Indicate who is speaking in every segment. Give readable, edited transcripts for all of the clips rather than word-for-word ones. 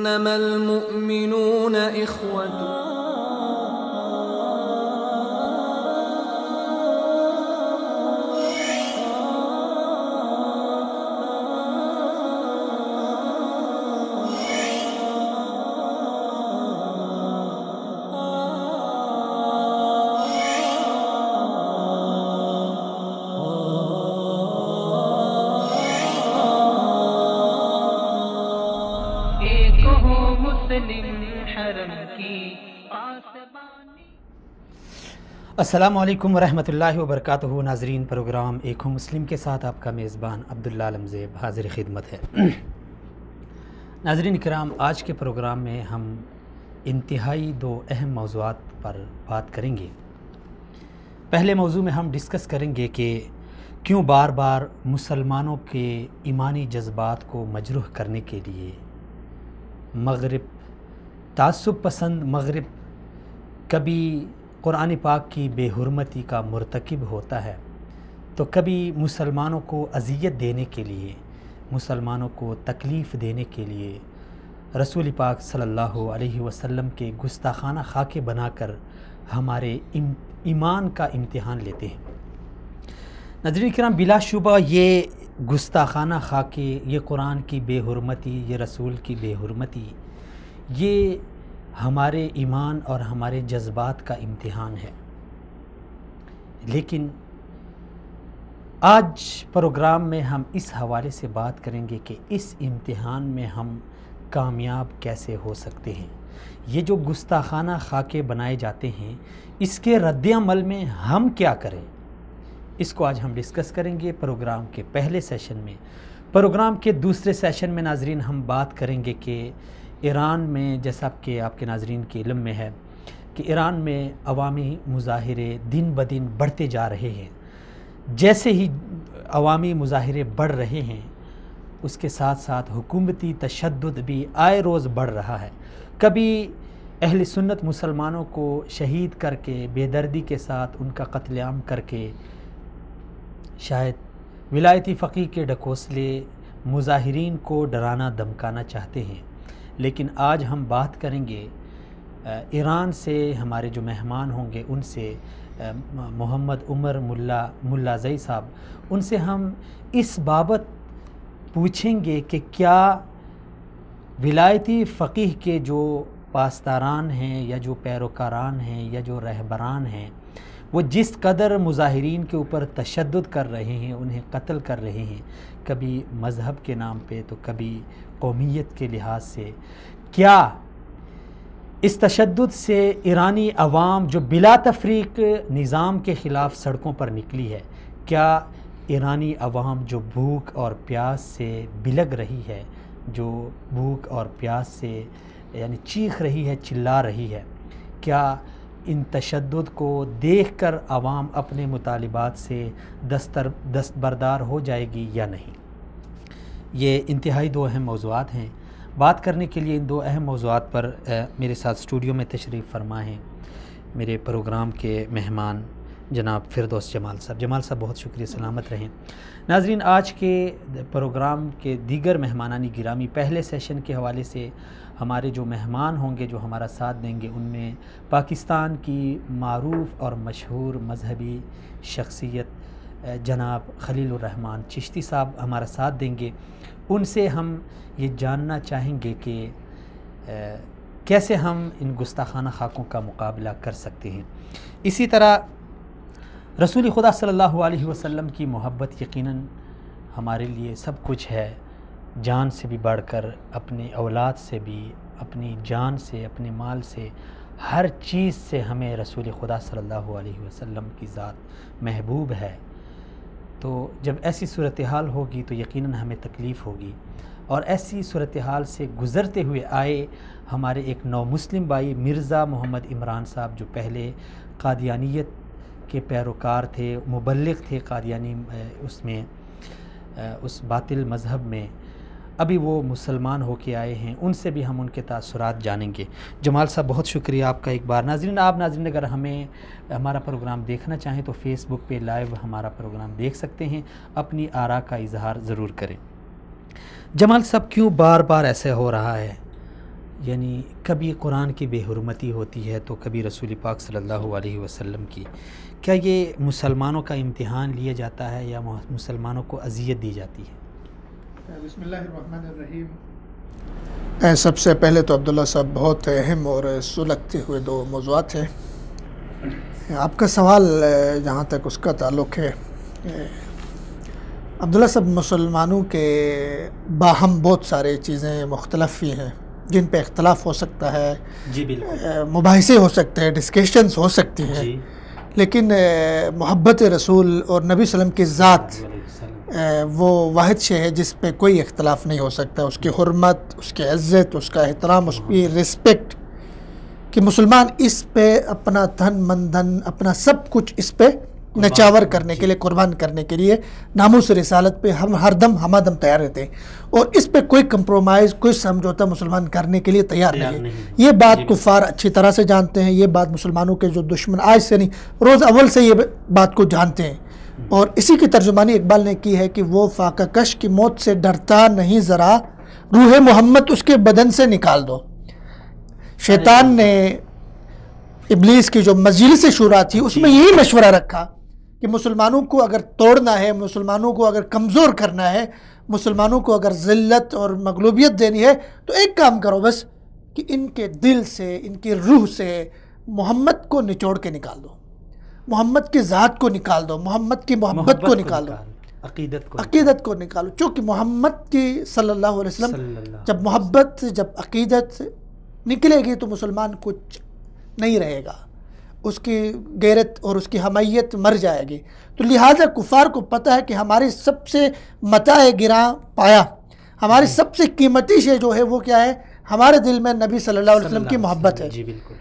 Speaker 1: إنما المؤمنون إخوة.
Speaker 2: السلام علیکم ورحمۃ اللہ وبرکاتہ. ناظرین، پروگرام ایک ہوں مسلم کے ساتھ آپ کا میزبان عبداللہ علمزیب حاضر خدمت ہے. ناظرین کرام، آج کے پروگرام میں ہم انتہائی دو اہم موضوعات پر بات کریں گے. پہلے موضوع میں ہم ڈسکس کریں گے کہ کیوں بار بار مسلمانوں کے ایمانی جذبات کو مجروح کرنے کے لیے مغرب، تعصب پسند مغرب، کبھی قرآن پاک کی بے حرمتی کا مرتکب ہوتا ہے تو کبھی مسلمانوں کو اذیت دینے کے لیے، مسلمانوں کو تکلیف دینے کے لیے رسول پاک صلی اللہ علیہ وسلم کے گستاخانہ خاکے بنا کر ہمارے ایمان کا امتحان لیتے ہیں. ناظرین کرام، بلا شبہ یہ گستاخانہ خاکے، یہ قرآن کی بے حرمتی، یہ رسول کی بے حرمتی، یہ ہمارے ایمان اور ہمارے جذبات کا امتحان ہے. لیکن آج پروگرام میں ہم اس حوالے سے بات کریں گے کہ اس امتحان میں ہم کامیاب کیسے ہو سکتے ہیں. یہ جو گستاخانہ خاکے بنائے جاتے ہیں، اس کے رد عمل میں ہم کیا کریں، اس کو آج ہم ڈسکس کریں گے پروگرام کے پہلے سیشن میں. پروگرام کے دوسرے سیشن میں ناظرین ہم بات کریں گے کہ ایران میں، جیسا کہ آپ کے ناظرین کے علم میں ہے کہ ایران میں عوامی مظاہرے دن بدن بڑھتے جا رہے ہیں. جیسے ہی عوامی مظاہرے بڑھ رہے ہیں، اس کے ساتھ ساتھ حکومتی تشدد بھی آئے روز بڑھ رہا ہے. کبھی اہل سنت مسلمانوں کو شہید کر کے، بے دردی کے ساتھ ان کا قتل عام کر کے، شاید ولایتی فقیہ کے ڈھکوسلے مظاہرین کو ڈرانا دھمکانا چاہتے ہیں. لیکن آج ہم بات کریں گے ایران سے، ہمارے جو مہمان ہوں گے ان سے، محمد عمر ملا زئی صاحب، ان سے ہم اس بابت پوچھیں گے کہ کیا ولایتی فقیہ کے جو پاسداران ہیں یا جو پیروکاران ہیں یا جو رہبران ہیں، وہ جس قدر مظاہرین کے اوپر تشدد کر رہے ہیں، انہیں قتل کر رہے ہیں، کبھی مذہب کے نام پہ تو کبھی قومیت کے لحاظ سے، کیا اس تشدد سے ایرانی عوام جو بلا تفریق نظام کے خلاف سڑکوں پر نکلی ہے، کیا ایرانی عوام جو بھوک اور پیاس سے بلگ رہی ہے، جو بھوک اور پیاس سے یعنی چیخ رہی ہے، چلا رہی ہے، کیا ان تشدد کو دیکھ کر عوام اپنے مطالبات سے دستبردار ہو جائے گی یا نہیں؟ یہ انتہائی دو اہم موضوعات ہیں. بات کرنے کے لیے ان دو اہم موضوعات پر میرے ساتھ اسٹوڈیو میں تشریف فرما ہیں میرے پروگرام کے مہمان جناب فردوس جمال صاحب. جمال صاحب بہت شکریہ، سلامت رہیں. ناظرین، آج کے پروگرام کے دیگر مہمانانی گرامی، پہلے سیشن کے حوالے سے ہمارے جو مہمان ہوں گے جو ہمارا ساتھ دیں گے، ان میں پاکستان کی معروف اور مشہور مذہبی شخصیت جناب خلیل الرحمن چشتی صاحب ہمارا ساتھ دیں گے. ان سے ہم یہ جاننا چاہیں گے کہ کیسے ہم ان گستاخانہ خاکوں کا مقابلہ کر سکتے ہیں. اسی طرح رسول خدا صلی اللہ علیہ وسلم کی محبت یقیناً ہمارے لیے سب کچھ ہے، جان سے بھی بڑھ کر، اپنی اولاد سے بھی، اپنی جان سے، اپنے مال سے، ہر چیز سے ہمیں رسول خدا صلی اللہ علیہ وسلم کی ذات محبوب ہے. تو جب ایسی صورتحال ہوگی تو یقیناً ہمیں تکلیف ہوگی. اور ایسی صورتحال سے گزرتے ہوئے آئے ہمارے ایک نو مسلم بھائی مرزا محمد عمران صاحب، جو پہلے قادیانیت کے پیروکار تھے، مبلغ تھے قادیانی اس باطل مذہب میں، ابھی وہ مسلمان ہو کے آئے ہیں. ان سے بھی ہم ان کے تاثرات جانیں گے. جمال صاحب بہت شکریہ آپ کا ایک بار. ناظرین اگر ہمارا پروگرام دیکھنا چاہیں تو فیس بک پہ لائیو ہمارا پروگرام دیکھ سکتے ہیں. اپنی آراء کا اظہار ضرور کریں. جمال صاحب، کیوں بار بار ایسے ہو رہا ہے یعنی کبھی قرآن کی بے حرمتی ہوتی ہے تو کبھی رسول پاک صلی اللہ علیہ وسلم کی. کیا یہ مسلمانوں کا امتحان لیا جاتا ہے یا مسلمانوں کو اذیت دی جاتی ہے؟
Speaker 3: بسم اللہ الرحمن الرحیم. سب سے پہلے تو عبداللہ صاحب بہت اہم اور سلگتے ہوئے دو موضوعات ہیں. آپ کا سوال جہاں تک اس کا تعلق ہے، عبداللہ صاحب مسلمانوں کے باہم بہت سارے چیزیں مختلف ہی ہیں جن پہ اختلاف ہو سکتا ہے،
Speaker 2: جی بالکل،
Speaker 3: مباحثے ہو سکتے ہیں، ڈسکشنز ہو سکتی ہیں،
Speaker 2: جی.
Speaker 3: لیکن محبت رسول اور نبی صلی اللہ علیہ وسلم کی ذات وہ واحد شے ہے جس پہ کوئی اختلاف نہیں ہو سکتا. اس کی حرمت، اس کی عزت، اس کا احترام، اس کی رسپیکٹ، کہ مسلمان اس پہ اپنا تن من دھن، اپنا سب کچھ اس پہ نچاور کرنے کے لیے، قربان کرنے کے لیے ناموس رسالت پہ ہم ہر دم ہمہ دم تیار رہتے ہیں، اور اس پہ کوئی کمپرومائز، کوئی سمجھوتا مسلمان کرنے کے لیے تیار نہیں ہے. یہ بات کفار اچھی طرح سے جانتے ہیں، یہ بات مسلمانوں کے جو دشمن آج سے نہیں، روز اول سے یہ بات کو جانتے ہیں. اور اسی کی ترجمانی اقبال نے کی ہے کہ وہ فاقہ کش کی موت سے ڈرتا نہیں ذرا، روح محمد اس کے بدن سے نکال دو. شیطان نے ابلیس کی جو مجلس شورا تھی اس میں یہی مشورہ رکھا کہ مسلمانوں کو اگر توڑنا ہے، مسلمانوں کو اگر کمزور کرنا ہے، مسلمانوں کو اگر ذلت اور مغلوبیت دینی ہے تو ایک کام کرو بس، کہ ان کے دل سے، ان کی روح سے محمد کو نچوڑ کے نکال دو، محمد کی ذات کو نکال دو، محمد کی محبت کو نکال دو، عقیدت کو نکالو. چونکہ محمد کی صلی اللہ علیہ وسلم جب محبت، جب عقیدت نکلے گی تو مسلمان کچھ نہیں رہے گا، اس کی غیرت اور اس کی حمیت مر جائے گی. تو لہٰذا کفار کو پتہ ہے کہ ہماری سب سے متاع گراں پایا، ہماری سب سے قیمتی شے جو ہے وہ کیا ہے، ہمارے دل میں نبی صلی اللہ علیہ وسلم کی محبت ہے.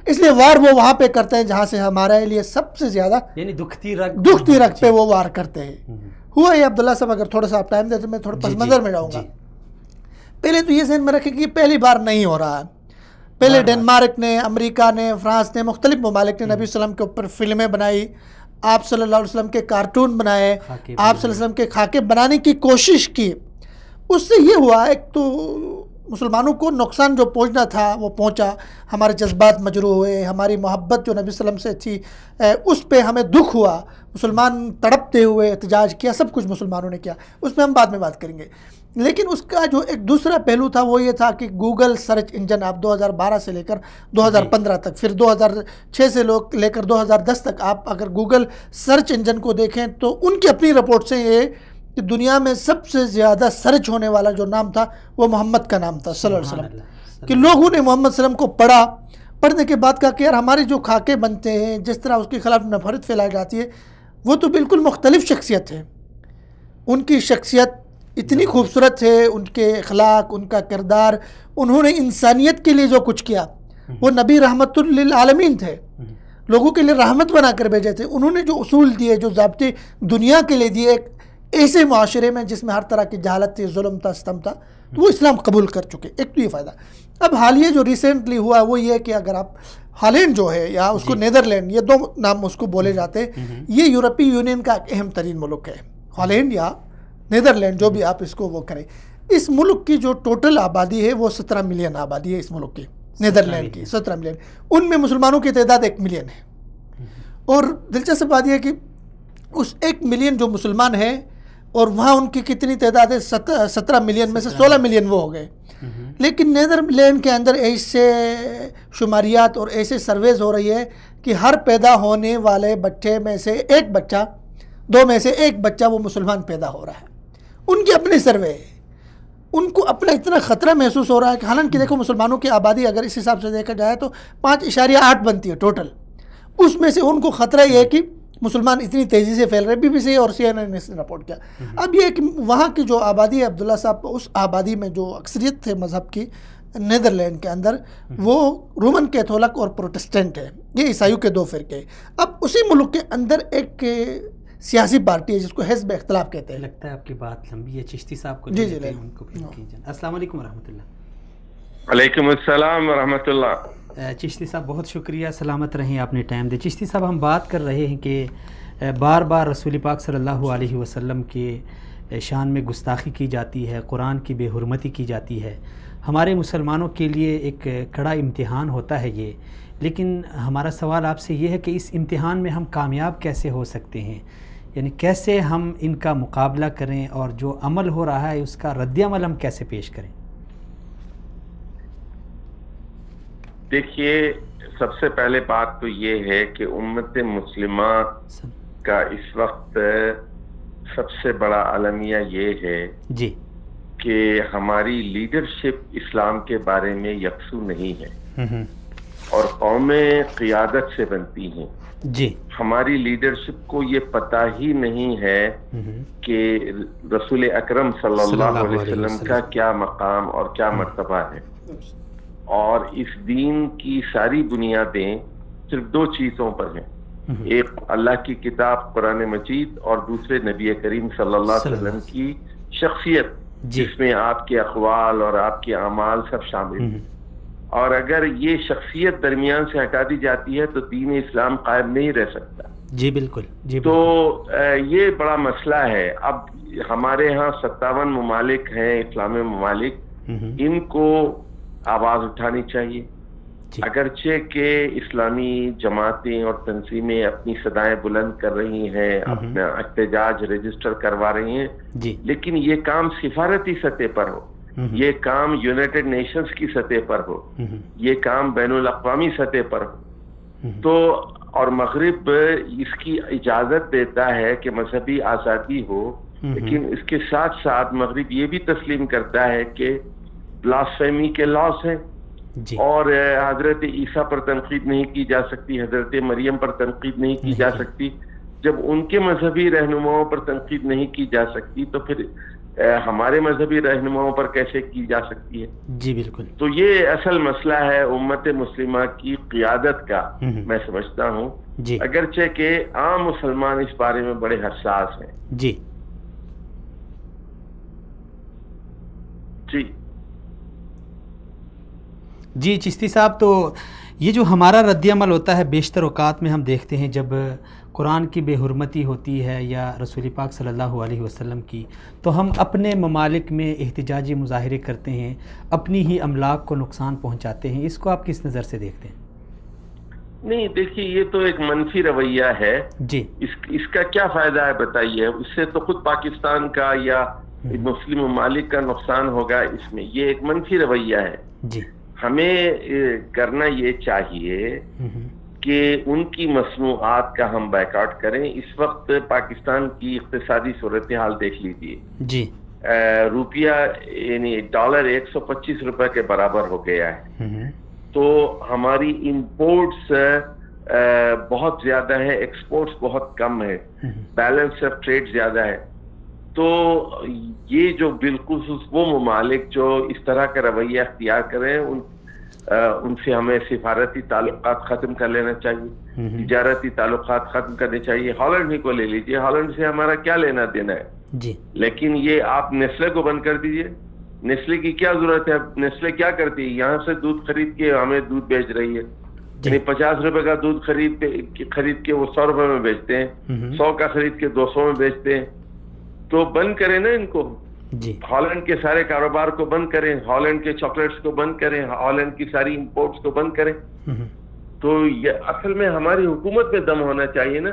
Speaker 3: اس لیے وار وہ وہاں پہ کرتے ہیں جہاں سے ہمارے لیے سب سے زیادہ
Speaker 2: یعنی دکھتی
Speaker 3: رگ پہ وہ وار کرتے ہیں. ہوا یہ عبداللہ صاحب، اگر تھوڑا سا آپ ٹائم دے تو میں تھوڑا پس منظر میں جاؤں گا. پہلے تو یہ ذہن میں رکھیں کہ یہ پہلی بار نہیں ہو رہا. پہلے ڈنمارک نے، امریکہ نے، فرانس نے، مختلف ممالک نے نبی صلی اللہ علیہ وسلم کے اوپر فلمیں بنائی، آپ صلی اللہ علیہ وسلم کے کارٹون بنائے، آپ صلی اللہ علیہ وسلم کے خاکے بنانے کی کوشش کی. اس سے یہ ہوا، ایک تو مسلمانوں کو نقصان جو پہنچنا تھا وہ پہنچا، ہمارے جذبات مجروح ہوئے، ہماری محبت جو نبی صلی اللہ علیہ وسلم سے تھی اس پہ ہمیں دکھ ہوا، مسلمان تڑپتے ہوئے احتجاج کیا، سب کچھ مسلمانوں نے کیا. اس پہ ہم بعد میں بات کریں گے. لیکن اس کا جو ایک دوسرا پہلو تھا وہ یہ تھا کہ گوگل سرچ انجن آپ 2012 سے لے کر 2015 تک، پھر 2006 سے لے کر 2010 تک آپ اگر گوگل سرچ انجن کو دیکھیں تو ان کی اپنی رپورٹ سے یہ کہ دنیا میں سب سے زیادہ سرچ ہونے والا جو نام تھا وہ محمد کا نام تھا صلی اللہ علیہ وسلم. کہ لوگوں نے محمد صلی اللہ علیہ وسلم کو پڑھا، پڑھنے کے بعد کہا کہ یار ہمارے جو خاکے بنتے ہیں، جس طرح اس کے خلاف نفرت پھیلائی جاتی ہے، وہ تو بالکل مختلف شخصیت ہے. ان کی شخصیت اتنی خوبصورت ہے، ان کے اخلاق، ان کا کردار، انہوں نے انسانیت کے لیے جو کچھ کیا، وہ نبی رحمت للعالمین تھے، لوگوں کے لیے رحمت بنا کر بھیجے تھے. انہوں نے جو اصول دیے، جو ضابطے دنیا کے لیے دیے، ایک ایسے معاشرے میں جس میں ہر طرح کی جہالت تھی، ظلم تھا، ستم تھا، تو وہ اسلام قبول کر چکے. ایک تو یہ فائدہ. اب حالیہ جو ریسنٹلی ہوا وہ یہ کہ اگر آپ ہالینڈ جو ہے یا اس کو نیدرلینڈ، یہ دو نام اس کو بولے جاتے ہیں، یہ یورپی یونین کا ایک اہم ترین ملک ہے. ہالینڈ یا نیدرلینڈ جو بھی آپ اس کو وہ کریں، اس ملک کی جو ٹوٹل آبادی ہے وہ 17 ملین آبادی ہے اس ملک کی، نیدرلینڈ کی 17 ملین. ان میں مسلمانوں کی تعداد 1 ملین ہے. اور دلچسپ بات یہ ہے کہ اس 1 ملین جو مسلمان ہیں اور وہاں ان کی کتنی تعداد ہے، 17 ملین میں سے 16 ملین وہ ہو گئے. لیکن نیدرلینڈ کے اندر ایسے شماریات اور ایسے سرویز ہو رہی ہے کہ ہر پیدا ہونے والے بچے میں سے ایک بچہ، 2 میں سے ایک بچہ وہ مسلمان پیدا ہو رہا ہے. ان کی اپنی سروے ہے. ان کو اپنا اتنا خطرہ محسوس ہو رہا ہے کہ حالانکہ دیکھو مسلمانوں کی آبادی اگر اس حساب سے دیکھا جائے تو 5.8 بنتی ہے ٹوٹل. اس میں سے ان کو خطرہ یہ ہے کہ مسلمان اتنی تیزی سے پھیل رہے. BBC اور CNN نے اس نے رپورٹ کیا. اب یہ کہ وہاں کی جو آبادی ہے عبداللہ صاحب، اس آبادی میں جو اکثریت تھے مذہب کی نیدرلینڈ کے اندر، وہ رومن کیتھولک اور پروٹسٹنٹ ہے. یہ عیسائیوں کے 2 فرقے. اب اسی ملک کے اندر ایک سیاسی پارٹی ہے جس کو حزب اختلاف کہتے ہیں.
Speaker 2: لگتا ہے آپ کی بات لمبی ہے، چشتی صاحب کو
Speaker 3: جی
Speaker 2: ان کو السلام علیکم ورحمۃ اللہ.
Speaker 4: وعلیکم السلام ورحمۃ اللہ.
Speaker 2: چشتی صاحب بہت شکریہ، سلامت رہیں، آپ نے ٹائم دے. چشتی صاحب ہم بات کر رہے ہیں کہ بار بار رسول پاک صلی اللہ علیہ وسلم کے شان میں گستاخی کی جاتی ہے، قرآن کی بے حرمتی کی جاتی ہے. ہمارے مسلمانوں کے لیے ایک کڑا امتحان ہوتا ہے یہ، لیکن ہمارا سوال آپ سے یہ ہے کہ اس امتحان میں ہم کامیاب کیسے ہو سکتے ہیں؟ یعنی کیسے ہم ان کا مقابلہ کریں، اور جو عمل ہو رہا ہے اس کا رد عمل ہم کیسے پیش کریں؟
Speaker 4: دیکھیے، سب سے پہلے بات تو یہ ہے کہ امت مسلمہ کا اس وقت سب سے بڑا المیہ یہ ہے
Speaker 2: جی
Speaker 4: کہ ہماری لیڈرشپ اسلام کے بارے میں یکسو نہیں ہے اور قومیں قیادت سے بنتی ہیں.
Speaker 2: جی
Speaker 4: ہماری لیڈرشپ کو یہ پتہ ہی نہیں ہے کہ رسول اکرم صلی اللہ علیہ وسلم کا کیا مقام اور کیا مرتبہ ہے. اور اس دین کی ساری بنیادیں صرف دو چیزوں پر ہیں، ایک اللہ کی کتاب قرآن مجید اور دوسرے نبی کریم صلی اللہ علیہ وسلم کی شخصیت، جس میں آپ کے اقوال اور آپ کے اعمال سب شامل ہیں. اور اگر یہ شخصیت درمیان سے ہٹا دی جاتی ہے تو دین اسلام قائم نہیں رہ سکتا.
Speaker 2: جی بالکل. جی
Speaker 4: تو یہ بڑا مسئلہ ہے. اب ہمارے ہاں 57 ممالک ہیں اسلامی ممالک، ان کو آواز اٹھانی چاہیے. اگرچہ کہ اسلامی جماعتیں اور تنظیمیں اپنی صدائیں بلند کر رہی ہیں، اپنا احتجاج رجسٹر کروا رہی ہیں، لیکن یہ کام سفارتی سطح پر ہو، یہ کام یونائٹڈ نیشنز کی سطح پر ہو، یہ کام بین الاقوامی سطح پر ہو. تو اور مغرب اس کی اجازت دیتا ہے کہ مذہبی آزادی ہو، لیکن اس کے ساتھ ساتھ مغرب یہ بھی تسلیم کرتا ہے کہ بلاسفیمی کے لاس ہیں اور حضرت عیسیٰ پر تنقید نہیں کی جا سکتی، حضرت مریم پر تنقید نہیں کی جا سکتی. جب ان کے مذہبی رہنماؤں پر تنقید نہیں کی جا سکتی تو پھر ہمارے مذہبی رہنماؤں پر کیسے کی جا سکتی ہے؟
Speaker 2: جی بالکل.
Speaker 4: تو یہ اصل مسئلہ ہے امت مسلمہ کی قیادت کا، میں سمجھتا ہوں. اگرچہ کہ عام مسلمان اس بارے میں بڑے حساس ہیں.
Speaker 2: جی
Speaker 4: جی
Speaker 2: جی چشتی صاحب، تو یہ جو ہمارا رد عمل ہوتا ہے بیشتر اوقات میں ہم دیکھتے ہیں جب قرآن کی بے حرمتی ہوتی ہے یا رسول پاک صلی اللہ علیہ وسلم کی، تو ہم اپنے ممالک میں احتجاجی مظاہرے کرتے ہیں، اپنی ہی املاک کو نقصان پہنچاتے ہیں. اس کو آپ کس نظر سے دیکھتے ہیں؟
Speaker 4: نہیں دیکھیے، یہ تو ایک منفی رویہ ہے.
Speaker 2: جی
Speaker 4: اس کا کیا فائدہ ہے بتائیے؟ اس سے تو خود پاکستان کا یا مسلم ممالک کا نقصان ہوگا. اس میں یہ ایک منفی رویہ ہے.
Speaker 2: جی
Speaker 4: ہمیں کرنا یہ چاہیے کہ ان کی مصنوعات کا ہم بائیکاٹ کریں. اس وقت پاکستان کی اقتصادی صورتحال دیکھ لیجیے.
Speaker 2: جی
Speaker 4: روپیہ یعنی ڈالر 125 روپے کے برابر ہو گیا ہے. تو ہماری امپورٹس بہت زیادہ ہے، ایکسپورٹس بہت کم ہے، بیلنس آف ٹریڈ زیادہ ہے. تو یہ جو بالخصوص وہ ممالک جو اس طرح کا رویہ اختیار کریں ان سے ہمیں سفارتی تعلقات ختم کر لینا چاہیے، تجارتی تعلقات ختم کرنے چاہیے. ہالینڈ ہی کو لے لیجیے، ہالینڈ سے ہمارا کیا لینا دینا ہے؟
Speaker 2: جی
Speaker 4: لیکن یہ آپ نیسلے کو بند کر دیجیے. نیسلے کی کیا ضرورت ہے؟ نیسلے کیا کرتی ہے؟ یہاں سے دودھ خرید کے ہمیں دودھ بیچ رہی ہے. یعنی 50 روپے کا دودھ خرید کے وہ 100 روپے میں بیچتے ہیں، 100 کا خرید کے 200 میں بیچتے ہیں. تو بند کریں نا ان کو. ہالینڈ کے سارے کاروبار کو بند کریں، ہالینڈ کے چاکلیٹس کو بند کریں، ہالینڈ کی ساری امپورٹس کو بند کریں. تو یہ اصل میں ہماری حکومت میں دم ہونا چاہیے نا.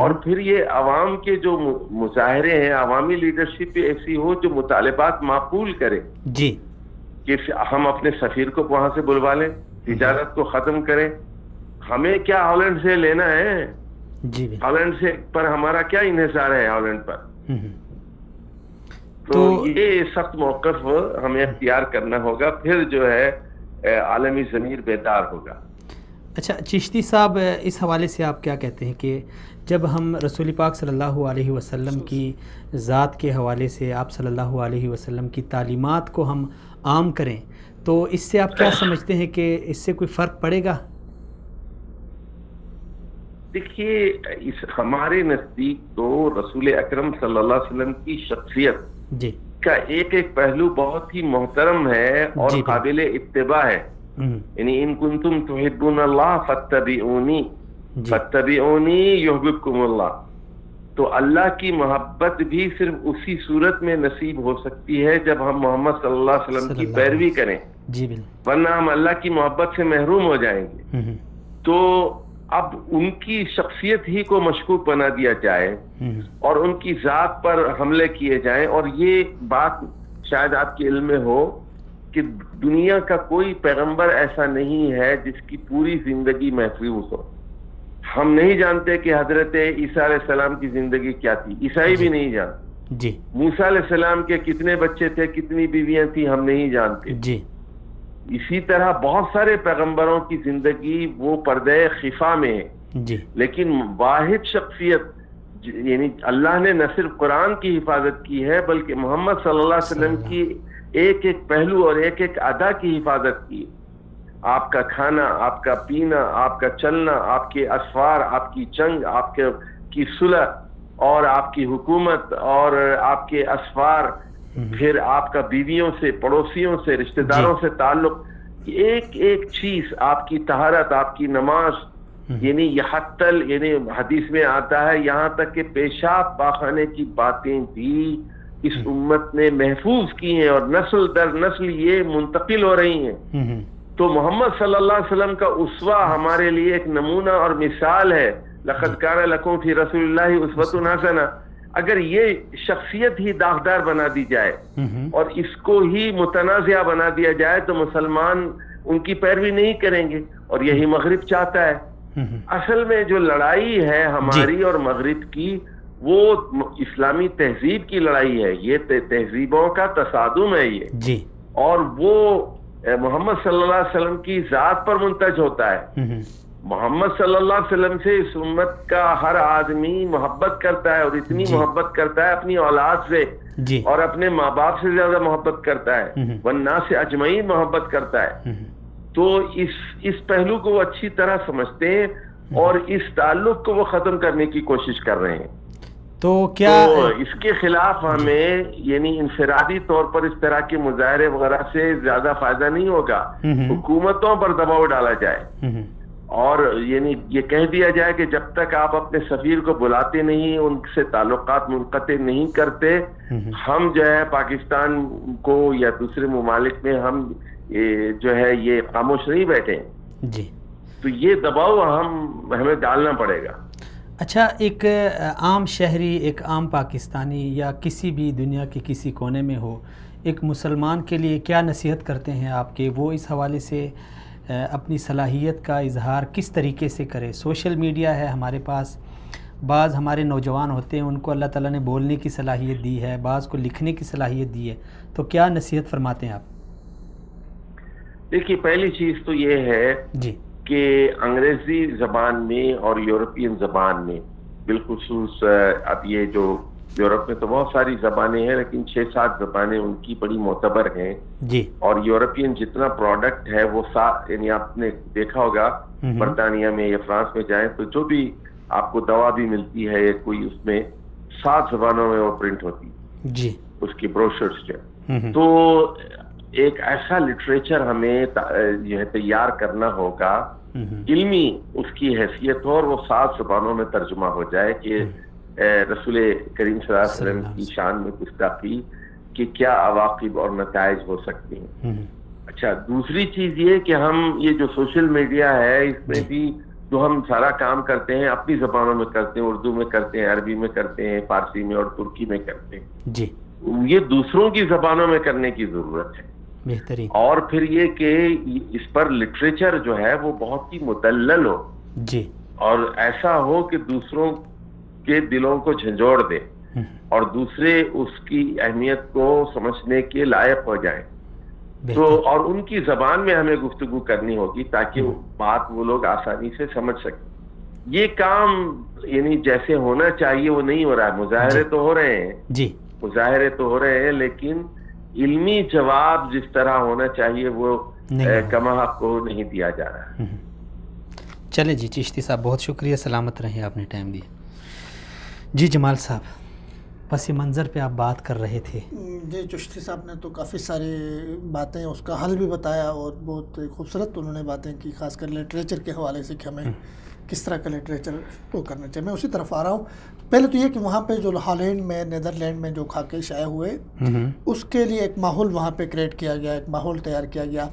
Speaker 4: اور پھر یہ عوام کے جو مظاہرے ہیں، عوامی لیڈرشپ ایسی ہو جو مطالبات معقول کرے.
Speaker 2: جی
Speaker 4: کہ ہم اپنے سفیر کو وہاں سے بلوا لیں، تجارت کو ختم کریں. ہمیں کیا ہالینڈ سے لینا ہے؟
Speaker 2: جی
Speaker 4: ہالینڈ سے پر ہمارا کیا انحصار ہے ہالینڈ پر؟ تو یہ سخت موقف ہمیں اختیار کرنا ہوگا، پھر جو ہے عالمی ضمیر بیدار ہوگا.
Speaker 2: اچھا چشتی صاحب، اس حوالے سے آپ کیا کہتے ہیں کہ جب ہم رسول پاک صلی اللہ علیہ وسلم کی ذات کے حوالے سے آپ صلی اللہ علیہ وسلم کی تعلیمات کو ہم عام کریں تو اس سے آپ کیا سمجھتے ہیں کہ اس سے کوئی فرق پڑے گا؟
Speaker 4: دیکھیے، ہمارے نزدیک تو رسول اکرم صلی اللہ علیہ وسلم کی شخصیت کا ایک ایک پہلو بہت ہی محترم ہے اور قابل اتباع ہے. یعنی ان کنتم تحبون اللہ فاتبعونی فاتبعونی یحببکم اللہ. تو اللہ کی محبت بھی صرف اسی صورت میں نصیب ہو سکتی ہے جب ہم محمد صلی اللہ علیہ وسلم کی پیروی کریں،
Speaker 2: جی بالکل،
Speaker 4: ورنہ ہم اللہ کی محبت سے محروم ہو جائیں گے. تو اب ان کی شخصیت ہی کو مشکوک بنا دیا جائے اور ان کی ذات پر حملے کیے جائیں، اور یہ بات شاید آپ کے علم میں ہو کہ دنیا کا کوئی پیغمبر ایسا نہیں ہے جس کی پوری زندگی محفوظ ہو. ہم نہیں جانتے کہ حضرت عیسیٰ علیہ السلام کی زندگی کیا تھی، عیسائی بھی نہیں جانتے.
Speaker 2: جی.
Speaker 4: موسیٰ علیہ السلام کے کتنے بچے تھے، کتنی بیویاں تھیں، ہم نہیں جانتے.
Speaker 2: جی.
Speaker 4: اسی طرح بہت سارے پیغمبروں کی زندگی وہ پردے خفا میں ہے.
Speaker 2: جی.
Speaker 4: لیکن واحد شخصیت یعنی اللہ نے نہ صرف قرآن کی حفاظت کی ہے بلکہ محمد صلی اللہ علیہ وسلم کی ایک ایک پہلو اور ایک ایک ادا کی حفاظت کی. آپ کا کھانا، آپ کا پینا، آپ کا چلنا، آپ کے اسفار، آپ کی جنگ، آپ کی صلح اور آپ کی حکومت اور آپ کے اسفار، پھر آپ کا بیویوں سے، پڑوسیوں سے، رشتہ داروں سے تعلق، ایک ایک چیز، آپ کی طہارت، آپ کی نماز، یعنی یہ یعنی حدیث میں آتا ہے یہاں تک کہ پیشاب پاخانے کی باتیں بھی اس امت نے محفوظ کی ہیں اور نسل در نسل یہ منتقل ہو رہی ہیں. تو محمد صلی اللہ علیہ وسلم کا اسوہ ہمارے لیے ایک نمونہ اور مثال ہے. لقد کان لکم فی رسول اللہ اسوۃ حسنہ. اگر یہ شخصیت ہی داغدار بنا دی جائے اور اس کو ہی متنازع بنا دیا جائے تو مسلمان ان کی پیروی نہیں کریں گے، اور یہی مغرب چاہتا ہے. اصل میں جو لڑائی ہے ہماری اور مغرب کی، وہ اسلامی تہذیب کی لڑائی ہے. یہ تہذیبوں کا تصادم ہے یہ
Speaker 2: جی،
Speaker 4: اور وہ محمد صلی اللہ علیہ وسلم کی ذات پر منتج ہوتا ہے. محمد صلی اللہ علیہ وسلم سے اس امت کا ہر آدمی محبت کرتا ہے، اور اتنی محبت کرتا ہے اپنی اولاد سے
Speaker 2: جی،
Speaker 4: اور اپنے ماں باپ سے زیادہ محبت کرتا ہے، والناس سے اجمعین محبت کرتا ہے. تو اس پہلو کو وہ اچھی طرح سمجھتے ہیں اور اس تعلق کو وہ ختم کرنے کی کوشش کر رہے ہیں.
Speaker 2: تو کیا
Speaker 4: اس کے خلاف ہمیں یعنی انفرادی طور پر اس طرح کے مظاہرے وغیرہ سے زیادہ فائدہ نہیں ہوگا. حکومتوں پر دباؤ ڈالا جائے اور یعنی یہ کہہ دیا جائے کہ جب تک آپ اپنے سفیر کو بلاتے نہیں، ان سے تعلقات منقطع نہیں کرتے، ہم جو ہے پاکستان کو یا دوسرے ممالک میں ہم جو ہے یہ خاموش نہیں بیٹھے
Speaker 2: جی.
Speaker 4: تو یہ دباؤ ہمیں ڈالنا پڑے گا.
Speaker 2: اچھا، ایک عام شہری، ایک عام پاکستانی یا کسی بھی دنیا کے کسی کونے میں ہو، ایک مسلمان کے لیے کیا نصیحت کرتے ہیں آپ کہ وہ اس حوالے سے اپنی صلاحیت کا اظہار کس طریقے سے کرے؟ سوشل میڈیا ہے ہمارے پاس، بعض ہمارے نوجوان ہوتے ہیں ان کو اللہ تعالیٰ نے بولنے کی صلاحیت دی ہے، بعض کو لکھنے کی صلاحیت دی ہے، تو کیا نصیحت فرماتے ہیں آپ؟
Speaker 4: دیکھیے، پہلی چیز تو یہ ہے
Speaker 2: جی
Speaker 4: کہ انگریزی زبان میں اور یورپین زبان میں بالخصوص، اب یہ جو یورپ میں تو بہت ساری زبانیں ہیں لیکن 6-7 زبانیں ان کی بڑی معتبر ہیں
Speaker 2: جی،
Speaker 4: اور یورپین جتنا پروڈکٹ ہے وہ یعنی آپ نے دیکھا ہوگا برطانیہ میں یا فرانس میں جائیں تو جو بھی آپ کو دوا بھی ملتی ہے کوئی، اس میں 7 زبانوں میں وہ پرنٹ ہوتی
Speaker 2: جی،
Speaker 4: اس کی بروشرز جو. تو ایک ایسا لٹریچر ہمیں یہ تیار کرنا ہوگا، علمی اس کی حیثیت ہو اور وہ 7 زبانوں میں ترجمہ ہو جائے کہ رسول کریم صلی اللہ علیہ وسلم کی شان میں گستاخی کہ کیا عواقب اور نتائج ہو سکتے ہیں. اچھا، دوسری چیز یہ کہ ہم یہ جو سوشل میڈیا ہے اس میں بھی جو ہم سارا کام کرتے ہیں اپنی زبانوں میں کرتے ہیں، اردو میں کرتے ہیں، عربی میں کرتے ہیں، فارسی میں اور ترکی میں کرتے ہیں
Speaker 2: جی،
Speaker 4: یہ دوسروں کی زبانوں میں کرنے کی ضرورت ہے.
Speaker 2: بہترین.
Speaker 4: اور پھر یہ کہ اس پر لٹریچر جو ہے وہ بہت ہی مدلل ہو
Speaker 2: جی،
Speaker 4: اور ایسا ہو کہ دوسروں کے دلوں کو جھنجھوڑ دے اور دوسرے اس کی اہمیت کو سمجھنے کے لائق ہو جائیں. تو اور ان کی زبان میں ہمیں گفتگو کرنی ہوگی تاکہ بات وہ لوگ آسانی سے سمجھ سکیں. یہ کام یعنی جیسے ہونا چاہیے وہ نہیں ہو رہا ہے. مظاہرے تو ہو رہے ہیں
Speaker 2: جی،
Speaker 4: مظاہرے تو ہو رہے ہیں لیکن علمی جواب جس طرح ہونا چاہیے وہ کما حق کو نہیں دیا جا رہا.
Speaker 2: چلے جی چشتی صاحب، بہت شکریہ، سلامت رہیں، آپ نے ٹائم دیا. جی جمال صاحب، پس منظر پہ آپ بات کر رہے تھے.
Speaker 3: جی، چشتی صاحب نے تو کافی ساری باتیں اس کا حل بھی بتایا اور بہت خوبصورت انہوں نے باتیں کی، خاص کر لٹریچر کے حوالے سے کہ ہمیں کس طرح کا لٹریچر وہ کرنا چاہیے. میں اسی طرف آ رہا ہوں. پہلے تو یہ کہ وہاں پہ جو ہالینڈ میں نیدرلینڈ میں جو خاکے شائع ہوئے اس کے لیے ایک ماحول وہاں پہ کریٹ کیا گیا, ایک ماحول تیار کیا گیا.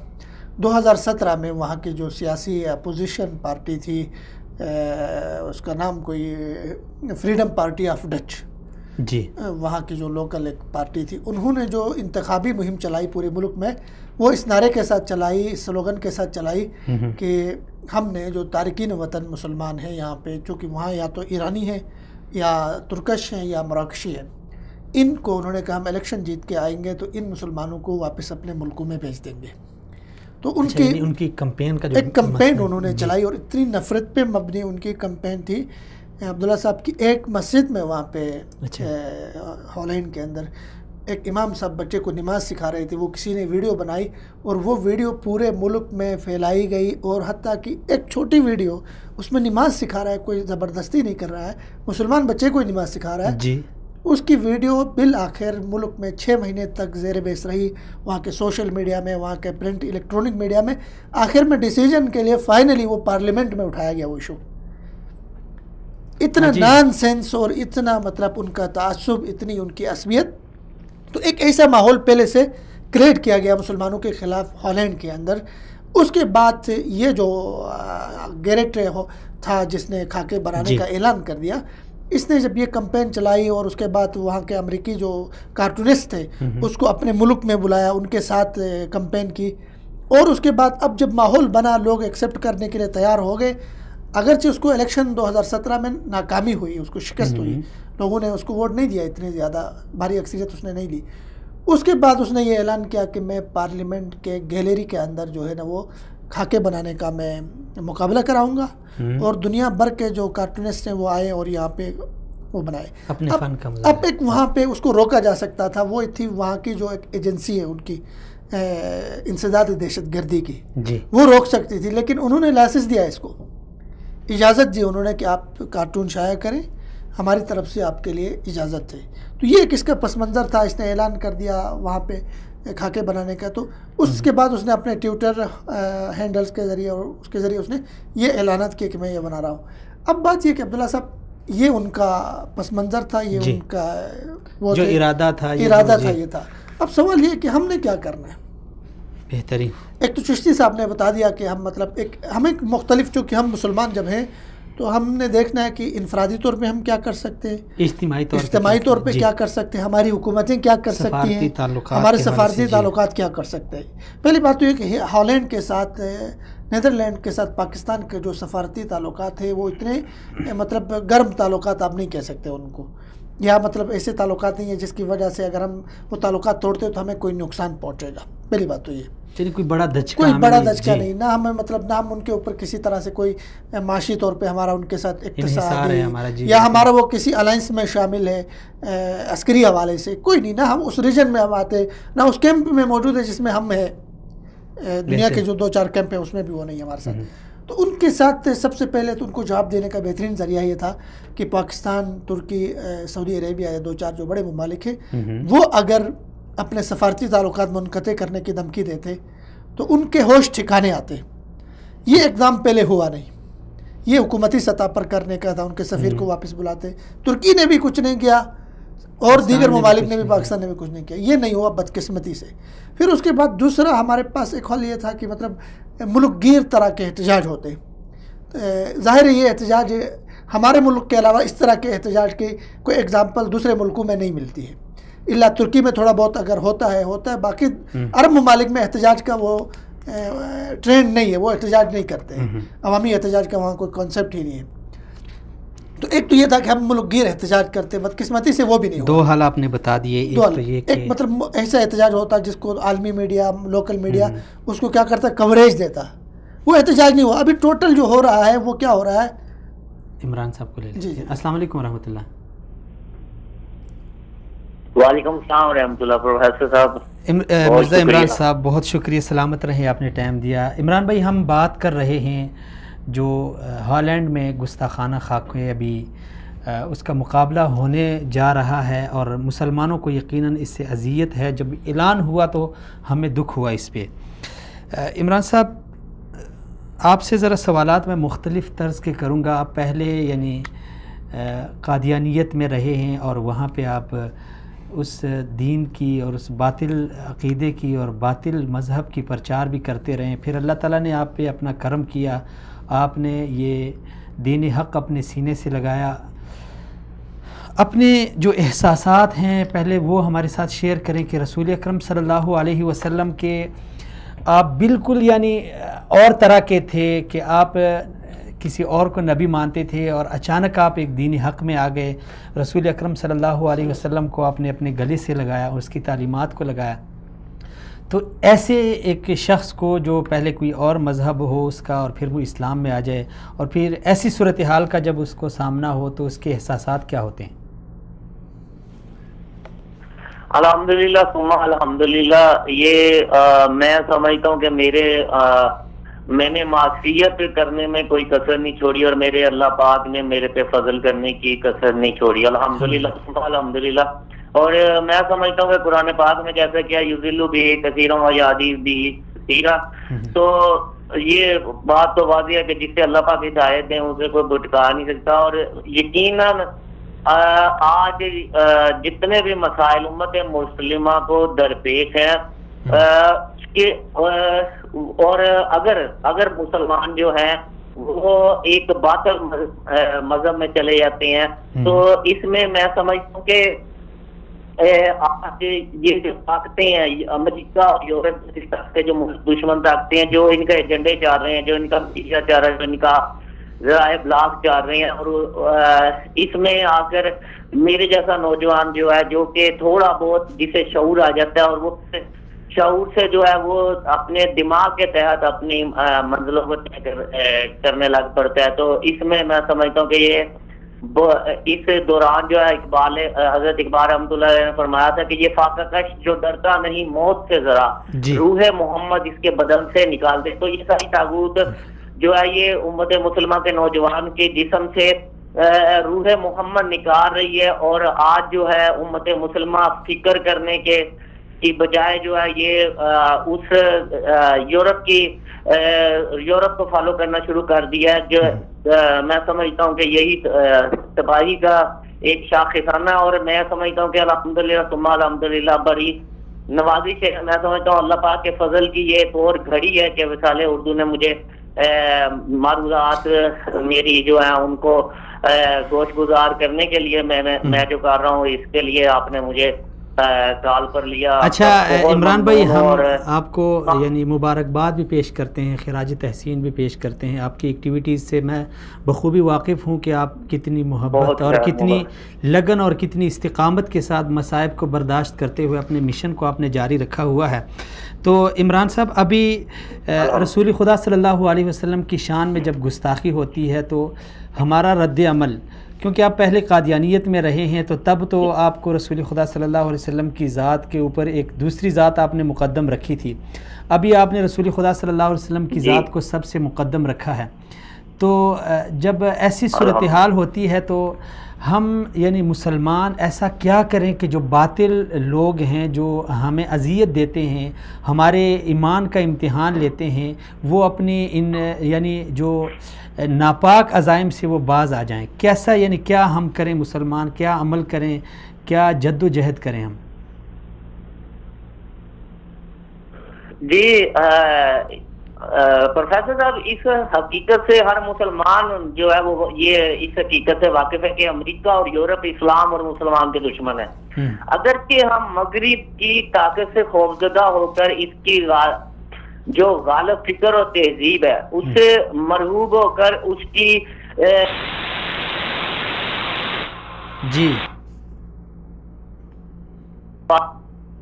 Speaker 3: 2017 میں وہاں کی جو سیاسی اپوزیشن پارٹی تھی, اس کا نام کوئی فریڈم پارٹی آف ڈچ,
Speaker 2: جی,
Speaker 3: وہاں کی جو لوکل ایک پارٹی تھی, انہوں نے جو انتخابی مہم چلائی پورے ملک میں, وہ اس نعرے کے ساتھ چلائی, اس سلوگن کے ساتھ چلائی کہ ہم نے جو تارکین وطن مسلمان ہیں یہاں پہ, چونکہ وہاں یا تو ایرانی ہیں یا ترکش ہیں یا مراکشی ہیں, ان کو انہوں نے کہا ہم الیکشن جیت کے آئیں گے تو ان مسلمانوں کو واپس اپنے ملکوں میں بھیج دیں گے. تو ان کی
Speaker 2: کمپین کا جو
Speaker 3: ایک کمپین انہوں نے چلائی, اور اتنی نفرت پہ مبنی ان کی کمپین تھی. عبداللہ صاحب کی ایک مسجد میں وہاں پہ ہالینڈ کے اندر ایک امام صاحب بچے کو نماز سکھا رہے تھے, وہ کسی نے ویڈیو بنائی اور وہ ویڈیو پورے ملک میں پھیلائی گئی, اور حتیٰ کہ ایک چھوٹی ویڈیو اس میں نماز سکھا رہا ہے, کوئی زبردستی نہیں کر رہا ہے, مسلمان بچے کو نماز سکھا رہا ہے
Speaker 2: جی,
Speaker 3: اس کی ویڈیو بالآخر ملک میں 6 مہینے تک زیر بحث رہی, وہاں کے سوشل میڈیا میں, وہاں کے پرنٹ الیکٹرانک میڈیا میں. آخر میں ڈیسیجن کے لیے فائنلی وہ پارلیمنٹ میں اٹھایا گیا وہ ایشو. اتنا نان سینس اور اتنا مطلب ان کا تعصب, اتنی ان کی عصبیت. تو ایک ایسا ماحول پہلے سے کریٹ کیا گیا مسلمانوں کے خلاف ہالینڈ کے اندر. اس کے بعد سے یہ جو گیرٹ تھا جس نے خاکے بنانے کا اعلان کر دیا, اس نے جب یہ کمپین چلائی اور اس کے بعد وہاں کے امریکی جو کارٹونسٹ تھے اس کو اپنے ملک میں بلایا, ان کے ساتھ کمپین کی, اور اس کے بعد اب جب ماحول بنا, لوگ ایکسیپٹ کرنے کے لیے تیار ہو گئے. اگرچہ اس کو الیکشن 2017 میں ناکامی ہوئی, اس کو شکست ہوئی, لوگوں نے اس کو ووٹ نہیں دیا, اتنے زیادہ بھاری اکثریت اس نے نہیں لی. اس کے بعد اس نے یہ اعلان کیا کہ میں پارلیمنٹ کے گیلری کے اندر جو ہے نا وہ خاکے بنانے کا میں مقابلہ کراؤں گا, اور دنیا بھر کے جو کارٹونسٹ ہیں وہ آئے اور یہاں پہ وہ بنائے اپنے فن کا. اب ایک وہاں پہ اس کو روکا جا سکتا تھا, وہ تھی وہاں کی جو ایک ایجنسی ہے ان کی انسداد دہشت گردی کی, وہ روک سکتی تھی, لیکن انہوں نے لائسنس دیا, اس کو اجازت دی انہوں نے کہ آپ کارٹون شائع کریں, ہماری طرف سے آپ کے لیے اجازت ہے. تو یہ کس کا پس منظر تھا, اس نے اعلان کر دیا وہاں پہ خاکے بنانے کا. تو اس کے بعد اس نے اپنے ٹویٹر ہینڈلز کے ذریعے اور اس کے ذریعے اس نے یہ اعلانات کیے کہ میں یہ بنا رہا ہوں. اب بات یہ کہ عبداللہ صاحب یہ ان کا پس منظر تھا, یہ ان کا وہ
Speaker 2: جو ارادہ تھا
Speaker 3: یہ تھا. اب سوال یہ کہ ہم نے کیا کرنا ہے.
Speaker 2: بہترین,
Speaker 3: ایک تو چشتی صاحب نے بتا دیا کہ ہم مطلب ہمیں مختلف, چونکہ ہم مسلمان جب ہیں تو ہم نے دیکھنا ہے کہ انفرادی طور پہ ہم کیا کر سکتے ہیں, اجتماعی طور پہ کیا کر سکتے ہیں, ہماری حکومتیں کیا کر سکتی ہیں, ہمارے سفارتی تعلقات کیا کر سکتے ہیں. پہلی بات تو یہ کہ ہالینڈ کے ساتھ, نیدرلینڈ کے ساتھ پاکستان کے جو سفارتی تعلقات ہیں وہ اتنے مطلب گرم تعلقات آپ نہیں کہہ سکتے ان کو, یا مطلب ایسے تعلقات نہیں ہیں جس کی وجہ سے اگر ہم وہ تعلقات توڑتے تو ہمیں کوئی نقصان پہنچے گا. پہلی بات تو یہ
Speaker 2: کوئی بڑا دھچکا
Speaker 3: نہیں, نہ ہمیں مطلب نہ ہم ان کے اوپر کسی طرح سے کوئی معاشی طور پہ ہمارا ان کے ساتھ اقتصادی یا ہمارا وہ کسی الائنس میں شامل ہے عسکری حوالے سے, کوئی نہیں. نہ ہم اس ریجن میں ہم آتے, نہ اس کیمپ میں موجود ہے جس میں ہم ہیں, دنیا کے جو 2-4 کیمپ ہیں اس میں بھی وہ نہیں ہے ہمارے ساتھ. تو ان کے ساتھ سب سے پہلے تو ان کو جواب دینے کا بہترین ذریعہ یہ تھا کہ پاکستان, ترکی, سعودی عربیہ یا 2-4 جو بڑے ممالک ہیں وہ اگر اپنے سفارتی تعلقات منقطع کرنے کی دھمکی دیتے تو ان کے ہوش ٹھکانے آتے. یہ اقدام پہلے ہوا نہیں, یہ حکومتی سطح پر کرنے کا تھا, ان کے سفیر کو واپس بلاتے. ترکی نے بھی کچھ نہیں کیا اور دیگر ممالک نے بھی, پاکستان نے بھی کچھ نہیں کیا, یہ نہیں ہوا بدقسمتی سے. پھر اس کے بعد دوسرا ہمارے پاس ایک حل یہ تھا کہ مطلب ملک گیر طرح کے احتجاج ہوتے. ظاہر ہے یہ احتجاج ہمارے ملک کے علاوہ اس طرح کے احتجاج کی کوئی اگزامپل دوسرے ملکوں میں نہیں ملتی ہے, الا ترکی میں تھوڑا بہت اگر ہوتا ہے, باقی عرب ممالک میں احتجاج کا وہ ٹرینڈ نہیں ہے, وہ احتجاج نہیں کرتے ہیں, عوامی احتجاج کا وہاں کوئی کانسیپٹ ہی نہیں ہے. تو ایک تو یہ تھا کہ ہم ملک گیر احتجاج کرتے, بدقسمتی سے وہ بھی نہیں ہوا.
Speaker 2: 2 حال آپ نے بتا دیے.
Speaker 3: ایک مطلب ایسا احتجاج ہوتا جس کو عالمی میڈیا, لوکل میڈیا اس کو کیا کرتا, کوریج دیتا, وہ احتجاج نہیں ہوا. ابھی ٹوٹل جو ہو رہا ہے وہ کیا ہو رہا ہے.
Speaker 2: عمران صاحب کو لے لیں. السلام علیکم ورحمۃ اللہ.
Speaker 5: وعلیکم السلام ورحمۃ اللہ. پروفیسر صاحب,
Speaker 2: مرزا عمران صاحب بہت شکریہ, سلامت رہے, آپ نے ٹائم دیا. عمران بھائی, ہم بات کر رہے ہیں جو ہالینڈ میں گستاخانہ خاکے ابھی اس کا مقابلہ ہونے جا رہا ہے, اور مسلمانوں کو یقیناً اس سے اذیت ہے. جب اعلان ہوا تو ہمیں دکھ ہوا اس پہ. عمران صاحب, آپ سے ذرا سوالات میں مختلف طرز کے کروں گا. آپ پہلے یعنی قادیانیت میں رہے ہیں اور وہاں پہ آپ اس دین کی اور اس باطل عقیدے کی اور باطل مذہب کی پرچار بھی کرتے رہے. پھر اللہ تعالیٰ نے آپ پہ اپنا کرم کیا, آپ نے یہ دین حق اپنے سینے سے لگایا. اپنے جو احساسات ہیں پہلے وہ ہمارے ساتھ شیئر کریں کہ رسول اکرم صلی اللہ علیہ وسلم کے آپ بالکل یعنی اور طرح کے تھے کہ آپ کسی اور کو نبی مانتے تھے اور اچانک آپ ایک دینی حق میں آ گئے. رسول اکرم صلی اللہ علیہ وسلم کو آپ نے اپنے گلے سے لگایا اور اس کی تعلیمات کو لگایا. تو ایسے ایک شخص کو جو پہلے کوئی اور مذہب ہو اس کا اور پھر وہ اسلام میں آ جائے اور پھر ایسی صورتحال کا جب اس کو سامنا ہو تو اس کے احساسات کیا ہوتے ہیں؟
Speaker 5: الحمدللہ ثم الحمدللہ. یہ میں سمجھتا ہوں کہ میں نے معصیت کرنے میں کوئی کسر نہیں چھوڑی اور میرے اللہ پاک نے میرے پہ فضل کرنے کی کسر نہیں چھوڑی. الحمدللہ ثم الحمدللہ. اور میں سمجھتا ہوں کہ قرآن پاک میں جیسا کیا یضل بھی کثیرا و یہدی بھی کثیرا, تو یہ بات تو واضح ہے کہ جس سے اللہ پاک ہدایت دیں اسے کوئی بھٹکا نہیں سکتا. اور یقیناً آج جتنے بھی مسائل امت مسلمہ کو درپیش ہیں اور اگر مسلمان جو ہیں وہ ایک باطل مذہب میں چلے جاتے ہیں تو اس میں سمجھتا ہوں کہ آج یہ جو طاقتیں ہیں امریکہ اور یورپ کے جو دشمن طاقتیں ہیں جو ان کا ایجنڈے چاہ رہے ہیں, جو ان کا میڈیا چاہ رہا ہے, جو ان کا ذرائع ابلاغ چاہ رہے ہیں, اور اس میں آ کر میرے جیسا نوجوان جو ہے جو کہ تھوڑا بہت جسے شعور آ جاتا ہے اور وہ شعور سے جو ہے وہ اپنے دماغ کے تحت اپنی منزلوں کو طے کرنے لگ پڑتا ہے. تو اس میں سمجھتا ہوں کہ یہ اس دوران جو ہے حضرت اقبال رحمۃ اللہ نے فرمایا تھا کہ یہ فاقہ کش جو ڈرتا نہیں موت سے ذرا روح محمد اس کے بدن سے نکال دے. تو یہ ساری طاغوت جو ہے یہ امت مسلمہ کے نوجوان کے جسم سے روح محمد نکال رہی ہے, اور آج جو ہے امت مسلمہ فکر کرنے کی بجائے جو ہے یہ اس یورپ کو فالو کرنا شروع کر دیا ہے. جو میں سمجھتا ہوں کہ یہی تباہی کا ایک شاخصانہ ہے, اور میں سمجھتا ہوں کہ الحمدللہ ثم الحمدللہ بڑی نوازش ہے. میں سمجھتا ہوں اللہ پاک کے فضل کی یہ ایک اور گھڑی ہے کہ وسال اردو نے مجھے معروضات میری جو ہیں ان کو گوش گزار کرنے کے لیے میں جو کر رہا ہوں اس کے لیے آپ نے مجھے کال پر لیا.
Speaker 2: اچھا عمران بھائی, ہم آپ کو یعنی مبارکباد بھی پیش کرتے ہیں, خراج تحسین بھی پیش کرتے ہیں. آپ کی ایکٹیویٹیز سے میں بخوبی واقف ہوں کہ آپ کتنی محبت اور کتنی لگن اور کتنی استقامت کے ساتھ مصائب کو برداشت کرتے ہوئے اپنے مشن کو آپ نے جاری رکھا ہوا ہے. تو عمران صاحب, ابھی رسول خدا صلی اللہ علیہ وسلم کی شان میں جب گستاخی ہوتی ہے تو ہمارا رد عمل, کیونکہ آپ پہلے قادیانیت میں رہے ہیں تو تب تو آپ کو رسول خدا صلی اللہ علیہ وسلم کی ذات کے اوپر ایک دوسری ذات آپ نے مقدم رکھی تھی, ابھی آپ نے رسول خدا صلی اللہ علیہ وسلم کی ذات کو سب سے مقدم رکھا ہے. تو جب ایسی صورتحال ہوتی ہے تو ہم یعنی مسلمان ایسا کیا کریں کہ جو باطل لوگ ہیں جو ہمیں اذیت دیتے ہیں, ہمارے ایمان کا امتحان لیتے ہیں, وہ اپنی ان یعنی جو ناپاک عزائم سے وہ باز آ جائیں؟ کیسا یعنی کیا ہم کریں مسلمان, کیا عمل کریں, کیا جد و جہد کریں ہم؟
Speaker 5: جی پروفیسر صاحب, اس حقیقت سے ہر مسلمان جو ہے وہ یہ اس حقیقت سے واقف ہے کہ امریکہ اور یورپ اسلام اور مسلمان کے دشمن ہیں. اگرچہ ہم مغرب کی طاقت سے خوفزدہ ہو کر اس کی جو غالب فکر اور تہذیب ہے اس سے مرعوب ہو کر اس کی